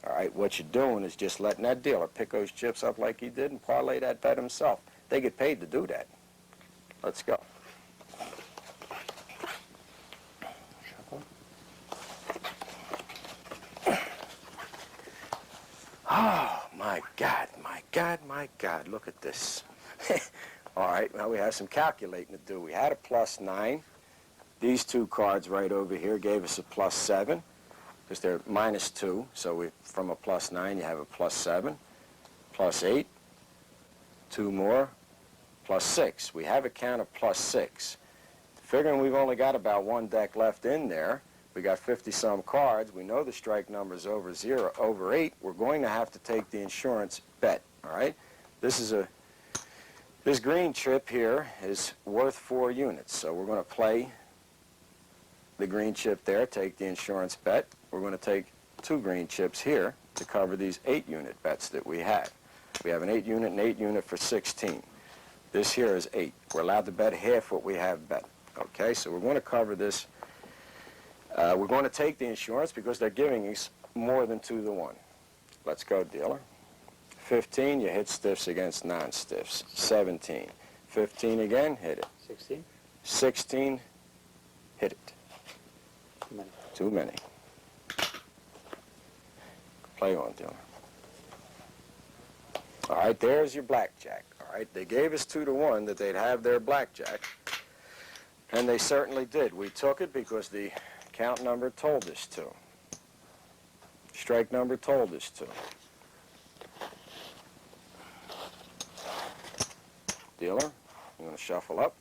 All right, what you're doing is just letting that dealer pick those chips up like he did and parlay that bet himself. They get paid to do that. Let's go. Shuffle. Oh, my God, my God, my God, look at this. All right, now we have some calculating to do. We had a plus 9. These 2 cards right over here gave us a plus 7. Because they're minus 2, so from a plus 9, you have a plus 7, plus 8, 2 more, plus 6. We have a count of plus 6. Figuring we've only got about 1 deck left in there, We got 50-some cards. We know the strike number is over 8. We're going to have to take the insurance bet, all right? This green chip here is worth 4 units, so we're going to play the green chip there, take the insurance bet. We're going to take 2 green chips here to cover these 8-unit bets that we have. We have an 8-unit and 8-unit for 16. This here is 8. We're allowed to bet half what we have bet. Okay, so we're going to cover this. We're going to take the insurance because they're giving us more than 2 to 1. Let's go, dealer. 15, you hit stiffs against non-stiffs. 17. 15 again, hit it. 16. 16, hit it. Too many. Too many. Play on, dealer. All right, there's your blackjack. All right, they gave us 2 to 1 that they'd have their blackjack, and they certainly did. We took it because the count number told us to. Strike number told us to. Dealer, I'm going to shuffle up.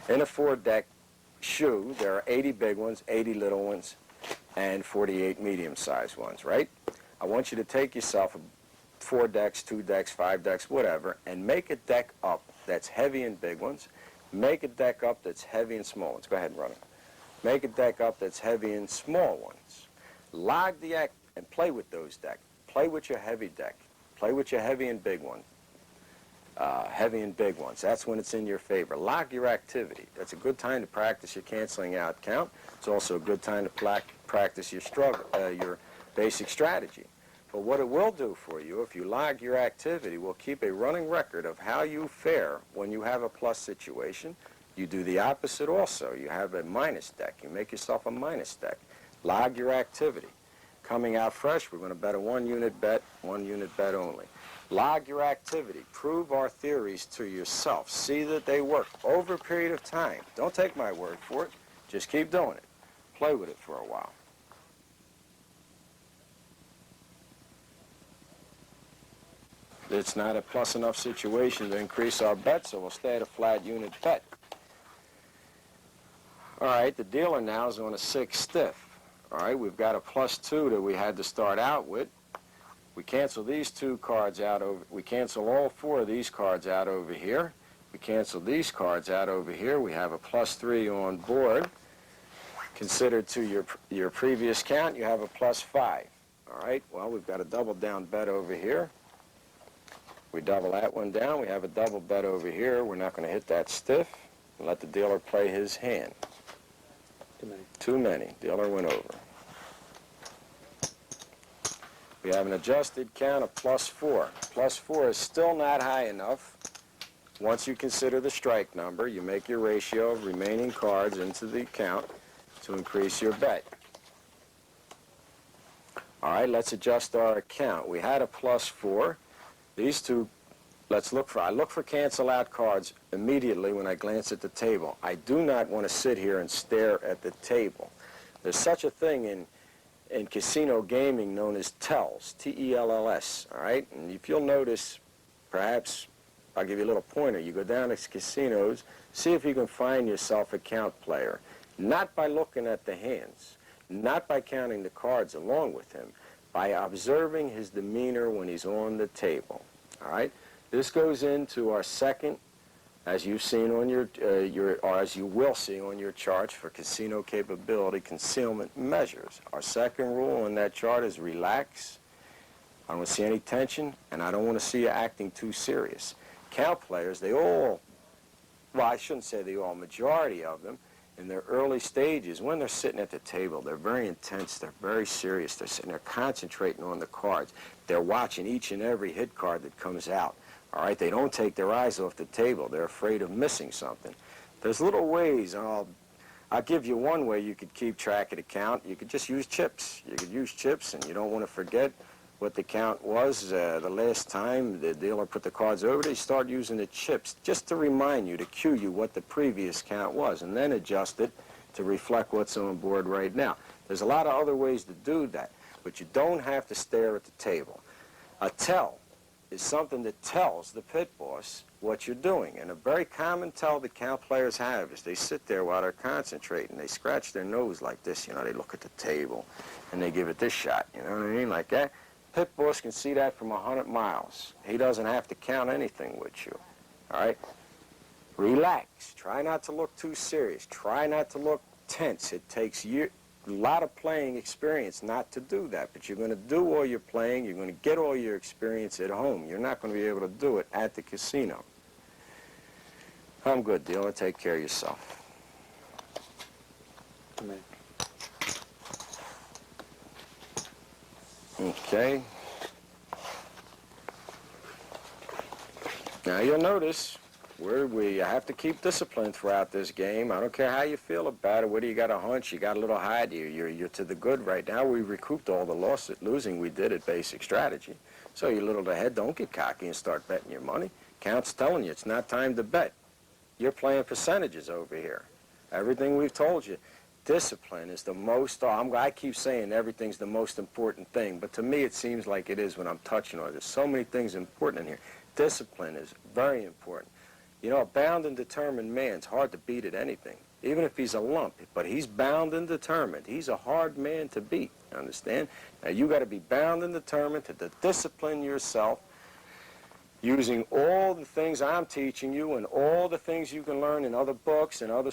In a 4-deck shoe, there are 80 big ones, 80 little ones, and 48 medium-sized ones, right? I want you to take yourself 4 decks, 2 decks, 5 decks, whatever, and make a deck up that's heavy in big ones. Make a deck up that's heavy in small ones. Go ahead and run it. Make a deck up that's heavy in small ones. Log the act and play with those decks. Play with your heavy deck. Play with your heavy and big one. Heavy and big ones. That's when it's in your favor. Log your activity. That's a good time to practice your canceling out count. It's also a good time to practice your basic strategy. But what it will do for you, if you log your activity, will keep a running record of how you fare when you have a plus situation. You do the opposite also. You have a minus deck. You make yourself a minus deck. Log your activity. Coming out fresh, we're going to bet a 1-unit bet, 1-unit bet only. Log your activity. Prove our theories to yourself. See that they work over a period of time. Don't take my word for it. Just keep doing it. Play with it for a while. It's not a plus enough situation to increase our bet, so we'll stay at a flat unit bet. All right, the dealer now is on a 6 stiff. All right, we've got a +2 that we had to start out with. We cancel these 2 cards out over. We cancel all 4 of these cards out over here. We cancel these cards out over here. We have a +3 on board. Considered to your previous count, you have a +5. All right, well, we've got a double down bet over here. We double that one down. We have a double bet over here. We're not going to hit that stiff. And let the dealer play his hand. Too many. Too many. Dealer went over. We have an adjusted count of +4. +4 is still not high enough. Once you consider the strike number, you make your ratio of remaining cards into the count to increase your bet. All right, let's adjust our account. We had a +4. These 2, I look for cancel out cards immediately when I glance at the table. I do not want to sit here and stare at the table. There's such a thing in casino gaming known as tells, T-E-L-L-S, all right? And if you'll notice, perhaps I'll give you a little pointer. You go down to casinos, see if you can find yourself a count player, not by looking at the hands, not by counting the cards along with him, by observing his demeanor when he's on the table, all right? This goes into our second, as you've seen on or as you will see on your charts for casino capability concealment measures. Our second rule on that chart is relax. I don't want to see any tension, and I don't want to see you acting too serious. Count players, they all, well, I shouldn't say they all, majority of them, in their early stages, when they're sitting at the table, they're very intense, they're very serious, they're sitting there concentrating on the cards. They're watching each and every hit card that comes out. All right, they don't take their eyes off the table. They're afraid of missing something. There's little ways, and I'll give you one way you could keep track of the count. You could just use chips. You could use chips, and you don't want to forget what the count was the last time the dealer put the cards over. They start using the chips just to remind you, to cue you what the previous count was, and then adjust it to reflect what's on board right now. There's a lot of other ways to do that, but you don't have to stare at the table. A tell is something that tells the pit boss what you're doing. And a very common tell that count players have is they sit there while they're concentrating. They scratch their nose like this, you know, they look at the table and they give it this shot, you know what I mean, like that. Pit boss can see that from 100 miles. He doesn't have to count anything with you, all right? Relax. Try not to look too serious. Try not to look tense. It takes a lot of playing experience not to do that, but you're going to do all your playing. You're going to get all your experience at home. You're not going to be able to do it at the casino. I'm good, dealer. Take care of yourself. Too many. Okay. Now you'll notice we have to keep discipline throughout this game. I don't care how you feel about it, whether you got a hunch, you got a little high, you're to the good right now. We recouped all the losing we did at basic strategy. So you're a little ahead. Don't get cocky and start betting your money. Count's telling you it's not time to bet. You're playing percentages over here. Everything we've told you, discipline is the most, I keep saying everything's the most important thing, but to me it seems like it is when I'm touching on it. There's so many things important in here. Discipline is very important. You know, a bound and determined man's hard to beat at anything, even if he's a lump, but he's bound and determined. He's a hard man to beat, understand? Now, you got to be bound and determined to discipline yourself using all the things I'm teaching you and all the things you can learn in other books and other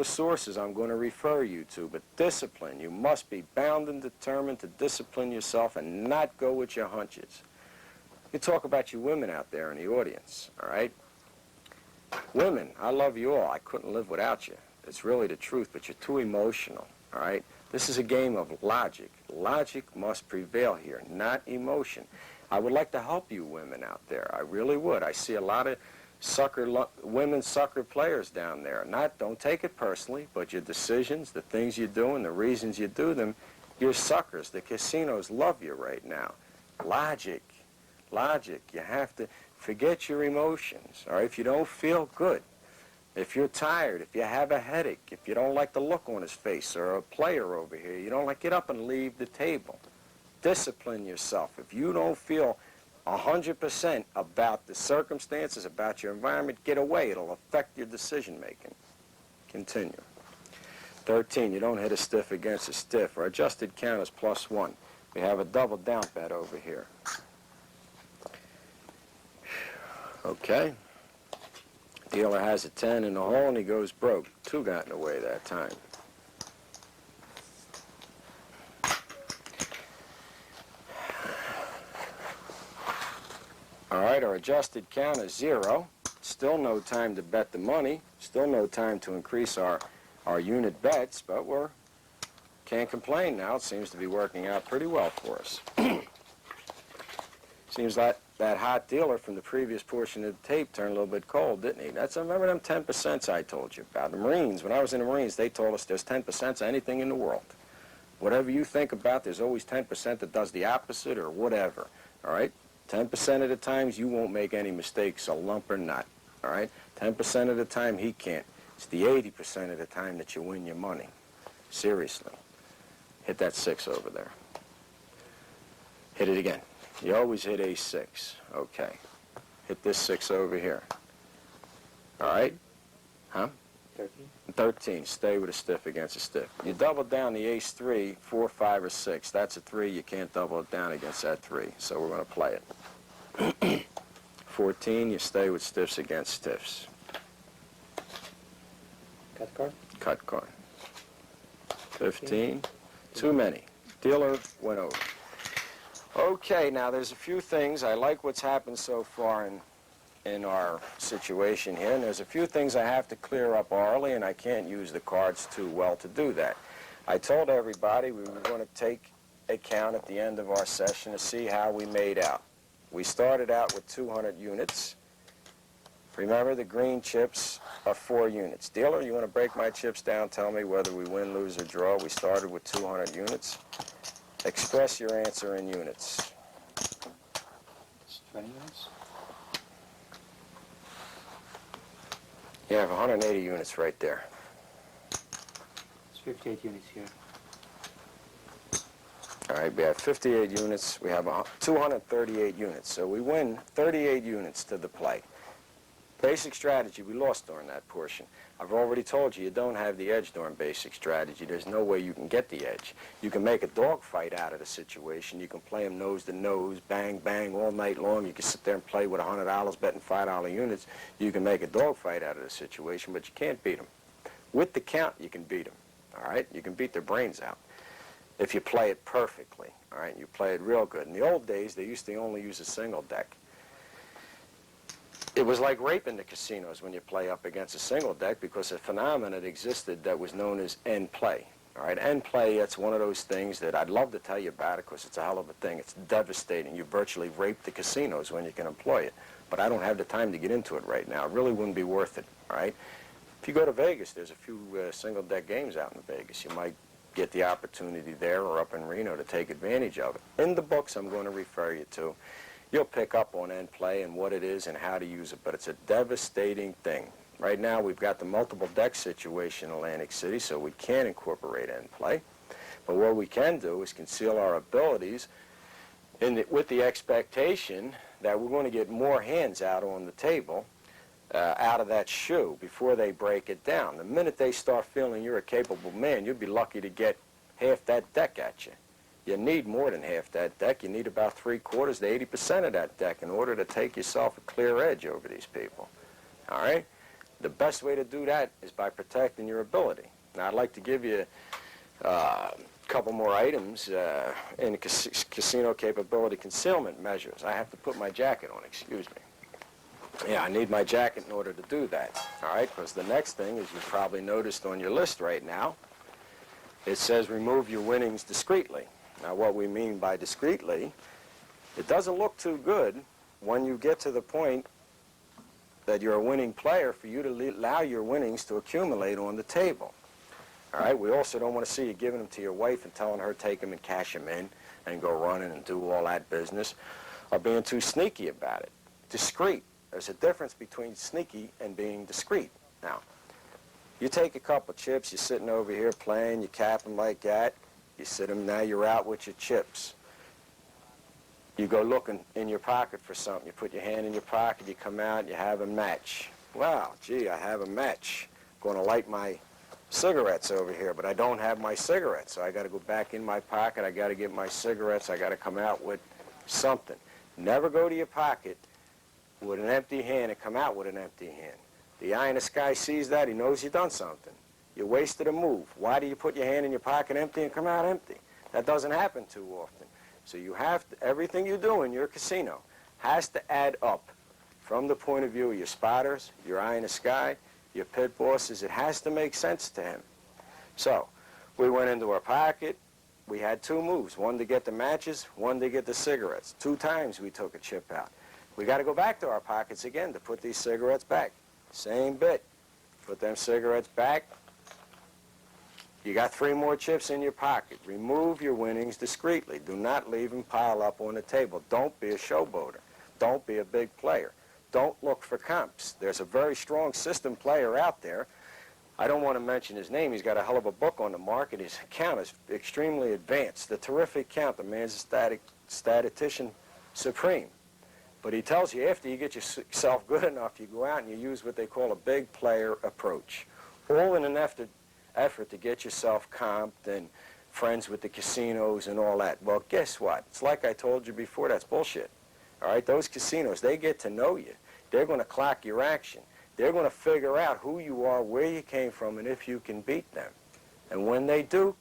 sources I'm going to refer you to. But discipline, you must be bound and determined to discipline yourself and not go with your hunches. You talk about you women out there in the audience, all right? Women, I love you all. I couldn't live without you. It's really the truth, but you're too emotional, all right? This is a game of logic. Logic must prevail here, not emotion. I would like to help you women out there. I really would. I see a lot of women sucker players down there. Don't take it personally, but your decisions, the things you do, and the reasons you do them, you're suckers. The casinos love you right now. Logic. Logic. You have to forget your emotions, all right? If you don't feel good, if you're tired, if you have a headache, if you don't like the look on his face or a player over here, you don't like, get up and leave the table. Discipline yourself. If you don't feel 100% about the circumstances, about your environment, get away. It'll affect your decision making. Continue. 13, you don't hit a stiff against a stiff. Our adjusted count is +1. We have a double down bet over here. Okay. Dealer has a 10 in the hole and he goes broke. 2 got in the way that time. All right, our adjusted count is 0. Still no time to bet the money. Still no time to increase our unit bets, but can't complain now. It seems to be working out pretty well for us. Seems like that hot dealer from the previous portion of the tape turned a little bit cold, didn't he? Remember them 10% I told you about. The Marines, when I was in the Marines, they told us there's 10% of anything in the world. Whatever you think about, there's always 10% that does the opposite or whatever, all right? 10% of the times you won't make any mistakes, a lump or not, all right? 10% of the time he can't. It's the 80% of the time that you win your money. Seriously. Hit that 6 over there. Hit it again. You always hit A6. Okay. Hit this 6 over here. All right? Huh? 13. 13. Stay with a stiff against a stiff. You double down the ace-3, 4, 5, or 6. That's a 3. You can't double it down against that 3. So we're going to play it. 14. You stay with stiffs against stiffs. Cut card. Cut card. 15. Too many. Dealer went over. Okay, now there's a few things. I like what's happened so far in our situation here, and there's a few things I have to clear up early, and I can't use the cards too well to do that. I told everybody we were going to take a count at the end of our session to see how we made out. We started out with 200 units. Remember, the green chips are 4 units. Dealer, you want to break my chips down, tell me whether we win, lose, or draw. We started with 200 units. Express your answer in units. It's 20 units. You have 180 units right there. It's 58 units here. All right, we have 58 units. We have 238 units. So we win 38 units to the play. Basic strategy, we lost during that portion. I've already told you, you don't have the edge during basic strategy. There's no way you can get the edge. You can make a dogfight out of the situation. You can play them nose to nose, bang, bang, all night long. You can sit there and play with $100 betting $5 units. You can make a dogfight out of the situation, but you can't beat them. With the count, you can beat them, all right? You can beat their brains out if you play it perfectly, all right? You play it real good. In the old days, they used to only use a single deck. It was like raping the casinos when you play up against a single deck because a phenomenon existed that was known as end play. All right, end play, that's one of those things that I'd love to tell you about it because it's a hell of a thing. It's devastating. You virtually rape the casinos when you can employ it. But I don't have the time to get into it right now. It really wouldn't be worth it, all right? If you go to Vegas, there's a few single deck games out in Vegas. You might get the opportunity there or up in Reno to take advantage of it. In the books I'm going to refer you to, you'll pick up on end play and what it is and how to use it, but it's a devastating thing. Right now, we've got the multiple deck situation in Atlantic City, so we can't incorporate end play. But what we can do is conceal our abilities with the expectation that we're going to get more hands out on the table out of that shoe before they break it down. The minute they start feeling you're a capable man, you'll be lucky to get half that deck at you. You need more than half that deck. You need about 3/4 to 80% of that deck in order to take yourself a clear edge over these people. All right? The best way to do that is by protecting your ability. Now, I'd like to give you a couple more items in casino capability concealment measures. I have to put my jacket on, excuse me. Yeah, I need my jacket in order to do that. All right? Because the next thing, as you've probably noticed on your list right now, it says remove your winnings discreetly. Now, what we mean by discreetly, it doesn't look too good when you get to the point that you're a winning player for you to allow your winnings to accumulate on the table. All right? We also don't want to see you giving them to your wife and telling her take them and cash them in and go running and do all that business or being too sneaky about it. Discreet. There's a difference between sneaky and being discreet. Now, you take a couple chips, you're sitting over here playing, you cap them like that, you sit them, now you're out with your chips. You go looking in your pocket for something. You put your hand in your pocket, you come out, you have a match. Wow, gee, I have a match. Going to light my cigarettes over here, but I don't have my cigarettes, so I got to go back in my pocket, I got to get my cigarettes, I got to come out with something. Never go to your pocket with an empty hand and come out with an empty hand. The eye in the sky sees that, he knows you've done something. You wasted a move. Why do you put your hand in your pocket empty and come out empty? That doesn't happen too often. So you have to, everything you do in your casino has to add up from the point of view of your spotters, your eye in the sky, your pit bosses. It has to make sense to him. So we went into our pocket. We had two moves, one to get the matches, one to get the cigarettes. 2 times we took a chip out. We got to go back to our pockets again to put these cigarettes back. Same bit. Put them cigarettes back. You got 3 more chips in your pocket. Remove your winnings discreetly. Do not leave them pile up on the table. Don't be a showboater. Don't be a big player. Don't look for comps. There's a very strong system player out there. I don't want to mention his name. He's got a hell of a book on the market. His count is extremely advanced. The terrific count. The man's a statistician supreme. But he tells you after you get yourself good enough, you go out and you use what they call a big player approach. All in an effort to get yourself comped and friends with the casinos and all that. Well, guess what? It's like I told you before, that's bullshit. All right, those casinos, they get to know you. They're going to clock your action. They're going to figure out who you are, where you came from, and if you can beat them. And when they do,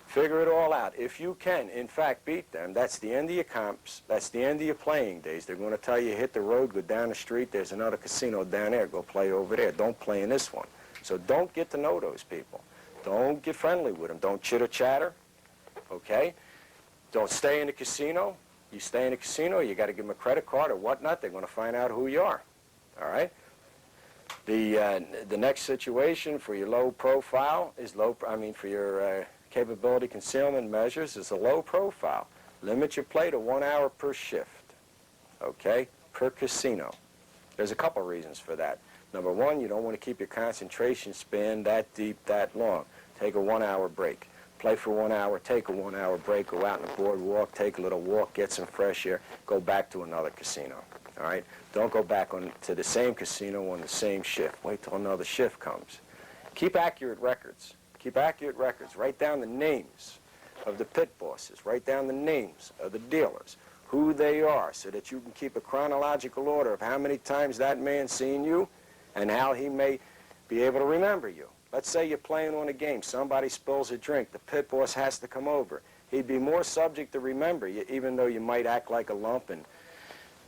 figure it all out. If you can, in fact, beat them, that's the end of your comps. That's the end of your playing days. They're going to tell you, hit the road, go down the street. There's another casino down there. Go play over there. Don't play in this one. So don't get to know those people. Don't get friendly with them. Don't chitter-chatter, okay? Don't stay in the casino. You stay in the casino, you got to give them a credit card or whatnot. They're going to find out who you are, all right? The next situation for your low profile is for your capability concealment measures is a low profile. Limit your play to 1 hour per shift, okay, per casino. There's a couple reasons for that. Number one, you don't want to keep your concentration span that deep, that long. Take a 1 hour break. play for 1 hour, take a 1 hour break, go out on the boardwalk, take a little walk, get some fresh air, go back to another casino. All right? Don't go back to the same casino on the same shift. Wait till another shift comes. Keep accurate records. Keep accurate records. Write down the names of the pit bosses. Write down the names of the dealers, who they are, so that you can keep a chronological order of how many times that man's seen you and how he may be able to remember you. Let's say you're playing on a game. Somebody spills a drink. The pit boss has to come over. He'd be more subject to remember you, even though you might act like a lump and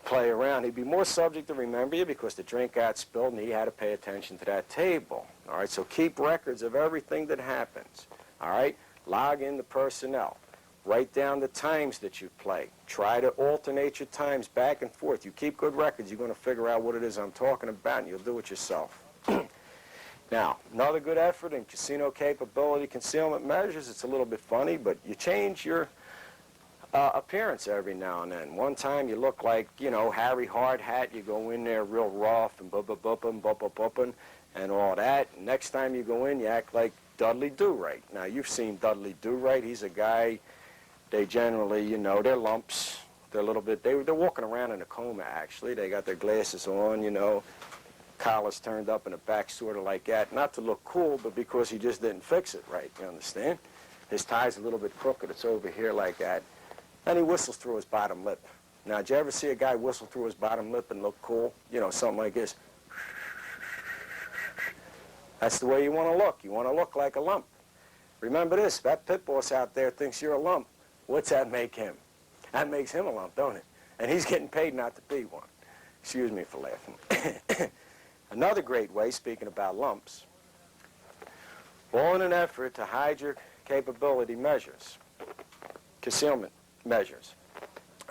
play around. He'd be more subject to remember you because the drink got spilled and he had to pay attention to that table. All right, so keep records of everything that happens. All right, log in the personnel. Write down the times that you play. Try to alternate your times back and forth. You keep good records, you're going to figure out what it is I'm talking about, and you'll do it yourself. Now, another good effort in casino capability concealment measures. It's a little bit funny, but you change your appearance every now and then. One time you look like, you know, Harry Hardhat. You go in there real rough and bubba and all that. Next time you go in, you act like Dudley Do-Right. Now, you've seen Dudley Do-Right. He's a guy, they generally, you know, they're lumps. They're a little bit, they're walking around in a coma, actually. They got their glasses on, you know, collars turned up in the back, sort of like that. Not to look cool, but because he just didn't fix it right, you understand? His tie's a little bit crooked. It's over here like that. And he whistles through his bottom lip. Now, did you ever see a guy whistle through his bottom lip and look cool? You know, something like this. That's the way you want to look. You want to look like a lump. Remember this, if that pit boss out there thinks you're a lump, what's that make him? That makes him a lump, don't it? And he's getting paid not to be one. Excuse me for laughing. Another great way, speaking about lumps, all in an effort to hide your capability measures, concealment measures.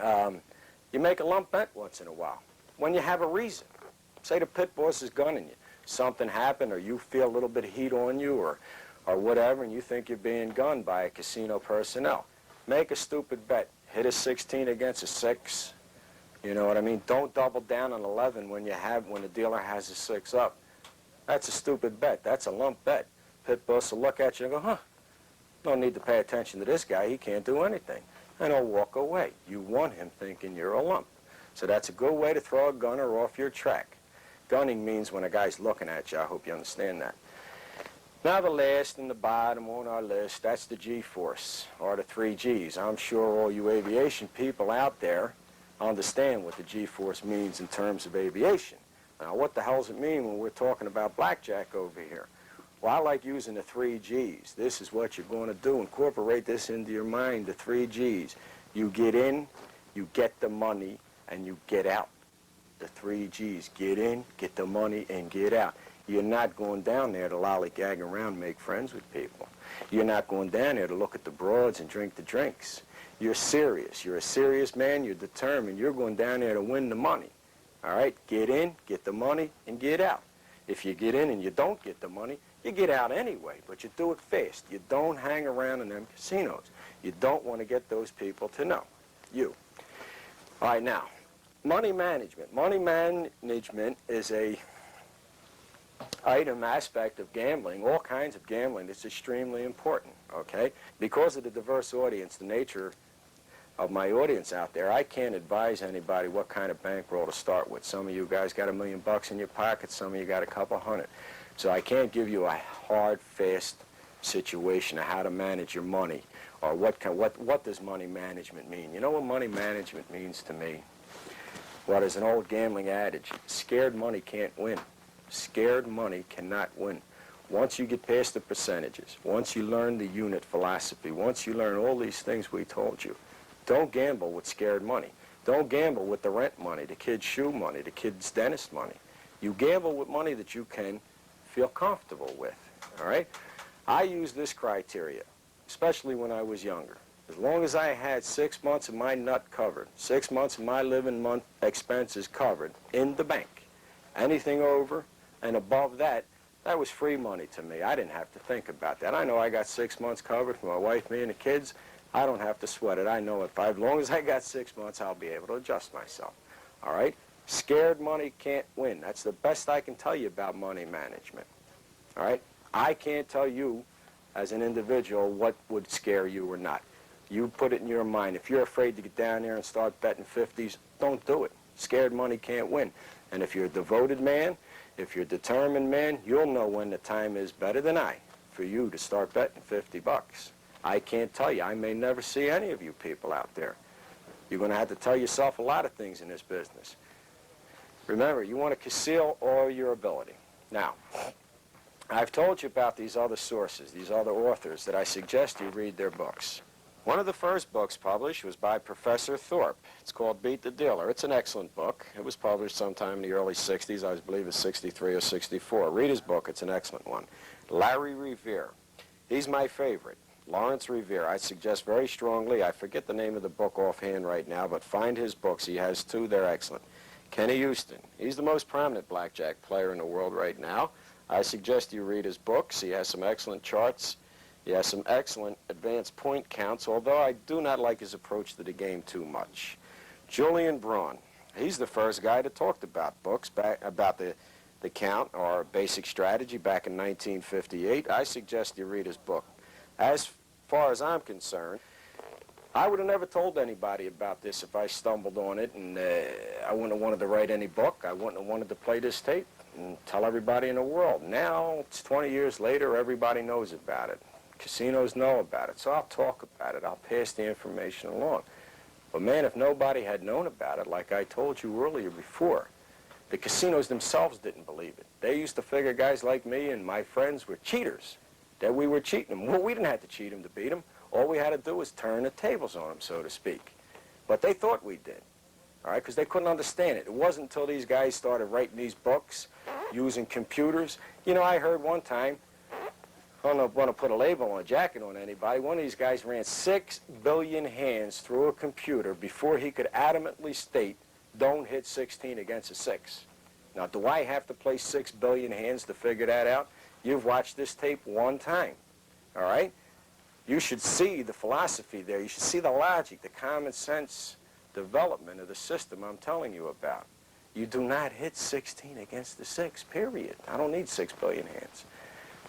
You make a lump bet once in a while when you have a reason. Say the pit boss is gunning you. Something happened, or you feel a little bit of heat on you, or whatever, and you think you're being gunned by a casino personnel. Make a stupid bet. Hit a 16 against a 6. You know what I mean? Don't double down on 11 when the dealer has a 6 up. That's a stupid bet. That's a lump bet. Pit boss will look at you and go, huh, no need to pay attention to this guy. He can't do anything. And he'll walk away. You want him thinking you're a lump. So that's a good way to throw a gunner off your track. Gunning means when a guy's looking at you. I hope you understand that. Now the last and the bottom on our list, that's the G-force, or the 3 Gs. I'm sure all you aviation people out there understand what the G-force means in terms of aviation. Now, what the hell does it mean when we're talking about blackjack over here? Well, I like using the 3 Gs. This is what you're going to do. Incorporate this into your mind, the 3 Gs. You get in, you get the money, and you get out. The 3 Gs. Get in, get the money, and get out. You're not going down there to lollygag around and make friends with people. You're not going down there to look at the broads and drink the drinks. You're serious. You're a serious man. You're determined. You're going down there to win the money. All right? Get in, get the money, and get out. If you get in and you don't get the money, you get out anyway, but you do it fast. You don't hang around in them casinos. You don't want to get those people to know you. All right, now, money management. Money management is a aspect of gambling, all kinds of gambling, that's extremely important, okay? Because of the diverse audience, the nature of my audience out there, I can't advise anybody what kind of bankroll to start with. Some of you guys got $1 million in your pocket, some of you got a couple hundred. So I can't give you a hard, fast situation of how to manage your money, or what does money management mean? You know what money management means to me? What is an old gambling adage? Scared money can't win. Scared money cannot win. Once you get past the percentages, once you learn the unit philosophy, once you learn all these things we told you, don't gamble with scared money. Don't gamble with the rent money, the kid's shoe money, the kid's dentist money. You gamble with money that you can feel comfortable with, all right? I use this criteria, especially when I was younger. As long as I had 6 months of my nut covered, 6 months of my living month expenses covered in the bank, anything over and above that, that was free money to me. I didn't have to think about that. I know I got 6 months covered for my wife, me, and the kids. I don't have to sweat it. I know as long as I got 6 months, I'll be able to adjust myself. All right? Scared money can't win. That's the best I can tell you about money management. All right? I can't tell you as an individual what would scare you or not. You put it in your mind. If you're afraid to get down there and start betting 50s, don't do it. Scared money can't win. And if you're a devoted man, if you're a determined man, you'll know when the time is better than I for you to start betting 50 bucks. I can't tell you. I may never see any of you people out there. You're going to have to tell yourself a lot of things in this business. Remember, you want to conceal all your ability. Now, I've told you about these other sources, these other authors that I suggest you read their books. One of the first books published was by Professor Thorpe. It's called Beat the Dealer. It's an excellent book. It was published sometime in the early 60s. I believe it's 63 or 64. Read his book. It's an excellent one. Larry Revere. He's my favorite. Lawrence Revere. I suggest very strongly, I forget the name of the book offhand right now, but find his books. He has two. They're excellent. Kenny Houston. He's the most prominent blackjack player in the world right now. I suggest you read his books. He has some excellent charts. He has some excellent advanced point counts, although I do not like his approach to the game too much. Julian Braun. He's the first guy that talked about books, about the count or basic strategy back in 1958. I suggest you read his book. As far as I'm concerned, I would have never told anybody about this if I stumbled on it, and I wouldn't have wanted to write any book. I wouldn't have wanted to play this tape and tell everybody in the world. Now, it's 20 years later, everybody knows about it. Casinos know about it, so I'll talk about it. I'll pass the information along. But man, if nobody had known about it, like I told you earlier before, the casinos themselves didn't believe it. They used to figure guys like me and my friends were cheaters, that we were cheating them. Well, we didn't have to cheat them to beat them. All we had to do was turn the tables on them, so to speak. But they thought we did, all right, because they couldn't understand it. It wasn't until these guys started writing these books, using computers. You know, I heard one time, I don't want to put a label on a jacket on anybody, one of these guys ran 6 billion hands through a computer before he could adamantly state, don't hit 16 against a 6. Now, do I have to play 6 billion hands to figure that out? You've watched this tape one time, all right? You should see the philosophy there. You should see the logic, the common sense development of the system I'm telling you about. You do not hit 16 against the 6, period. I don't need 6 billion hands.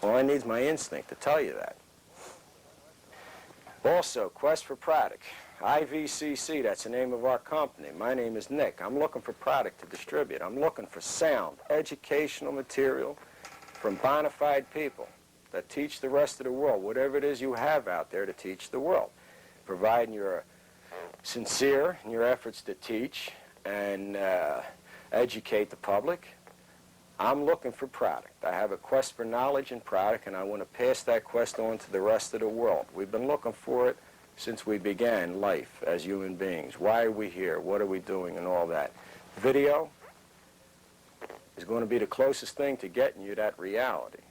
All I need is my instinct to tell you that. Also, Quest for Product. IVCC, that's the name of our company. My name is Nick. I'm looking for product to distribute. I'm looking for sound, educational material from bona fide people that teach the rest of the world, whatever it is you have out there to teach the world, providing you're sincere in your efforts to teach and educate the public. I'm looking for product. I have a quest for knowledge and product, and I want to pass that quest on to the rest of the world. We've been looking for it since we began life as human beings. Why are we here? What are we doing? And all that. Video is going to be the closest thing to getting you that reality,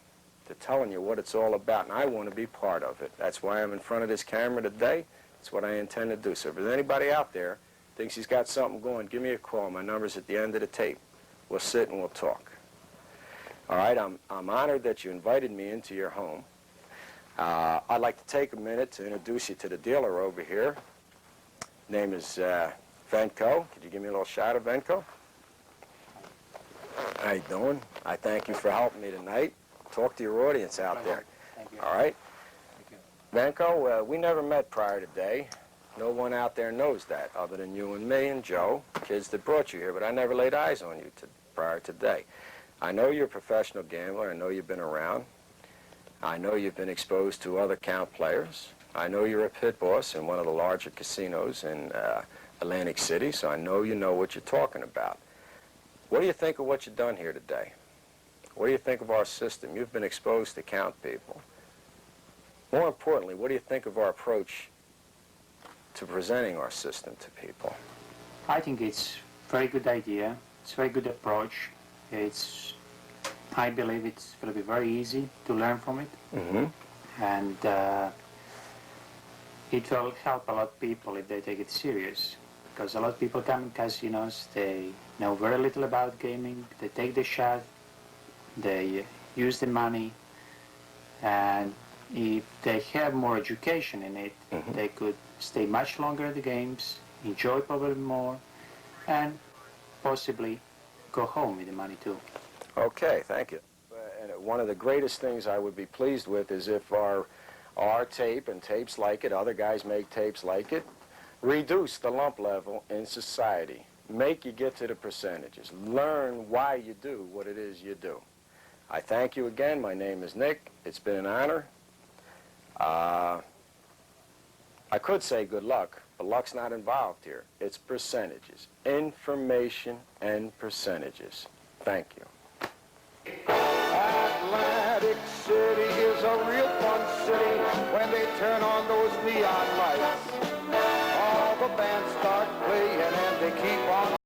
to telling you what it's all about, and I want to be part of it. That's why I'm in front of this camera today. That's what I intend to do. So if there's anybody out there thinks he's got something going, give me a call. My number's at the end of the tape. We'll sit and we'll talk. All right, I'm honored that you invited me into your home. I'd like to take a minute to introduce you to the dealer over here. Name is Venko. Could you give me a little shot of Venko? How you doing? I thank you for helping me tonight. Talk to your audience out there. Thank you. All right? Thank you. Venko, we never met prior today. No one out there knows that other than you and me and Joe, kids that brought you here, but I never laid eyes on you prior today. I know you're a professional gambler. I know you've been around. I know you've been exposed to other count players. I know you're a pit boss in one of the larger casinos in Atlantic City, so I know you know what you're talking about. What do you think of what you've done here today? What do you think of our system? You've been exposed to count people. More importantly, what do you think of our approach to presenting our system to people? I think it's a very good idea. It's a very good approach. I believe it's going to be very easy to learn from it. Mm-hmm. And it will help a lot of people if they take it serious. Because a lot of people come in casinos, they know very little about gaming, they take the shot, they use the money, and if they have more education in it, Mm-hmm. they could stay much longer at the games, enjoy probably more, and possibly go home with the money too. Okay, thank you. and one of the greatest things I would be pleased with is if our tape and tapes like it, other guys make tapes like it, reduce the lump level in society. Make you get to the percentages. Learn why you do what it is you do. I thank you again. My name is Nick. It's been an honor. I could say good luck, but luck's not involved here. It's percentages. Information and percentages. Thank you. Atlantic City is a real fun city when they turn on those neon lights. All the bands start playing and they keep on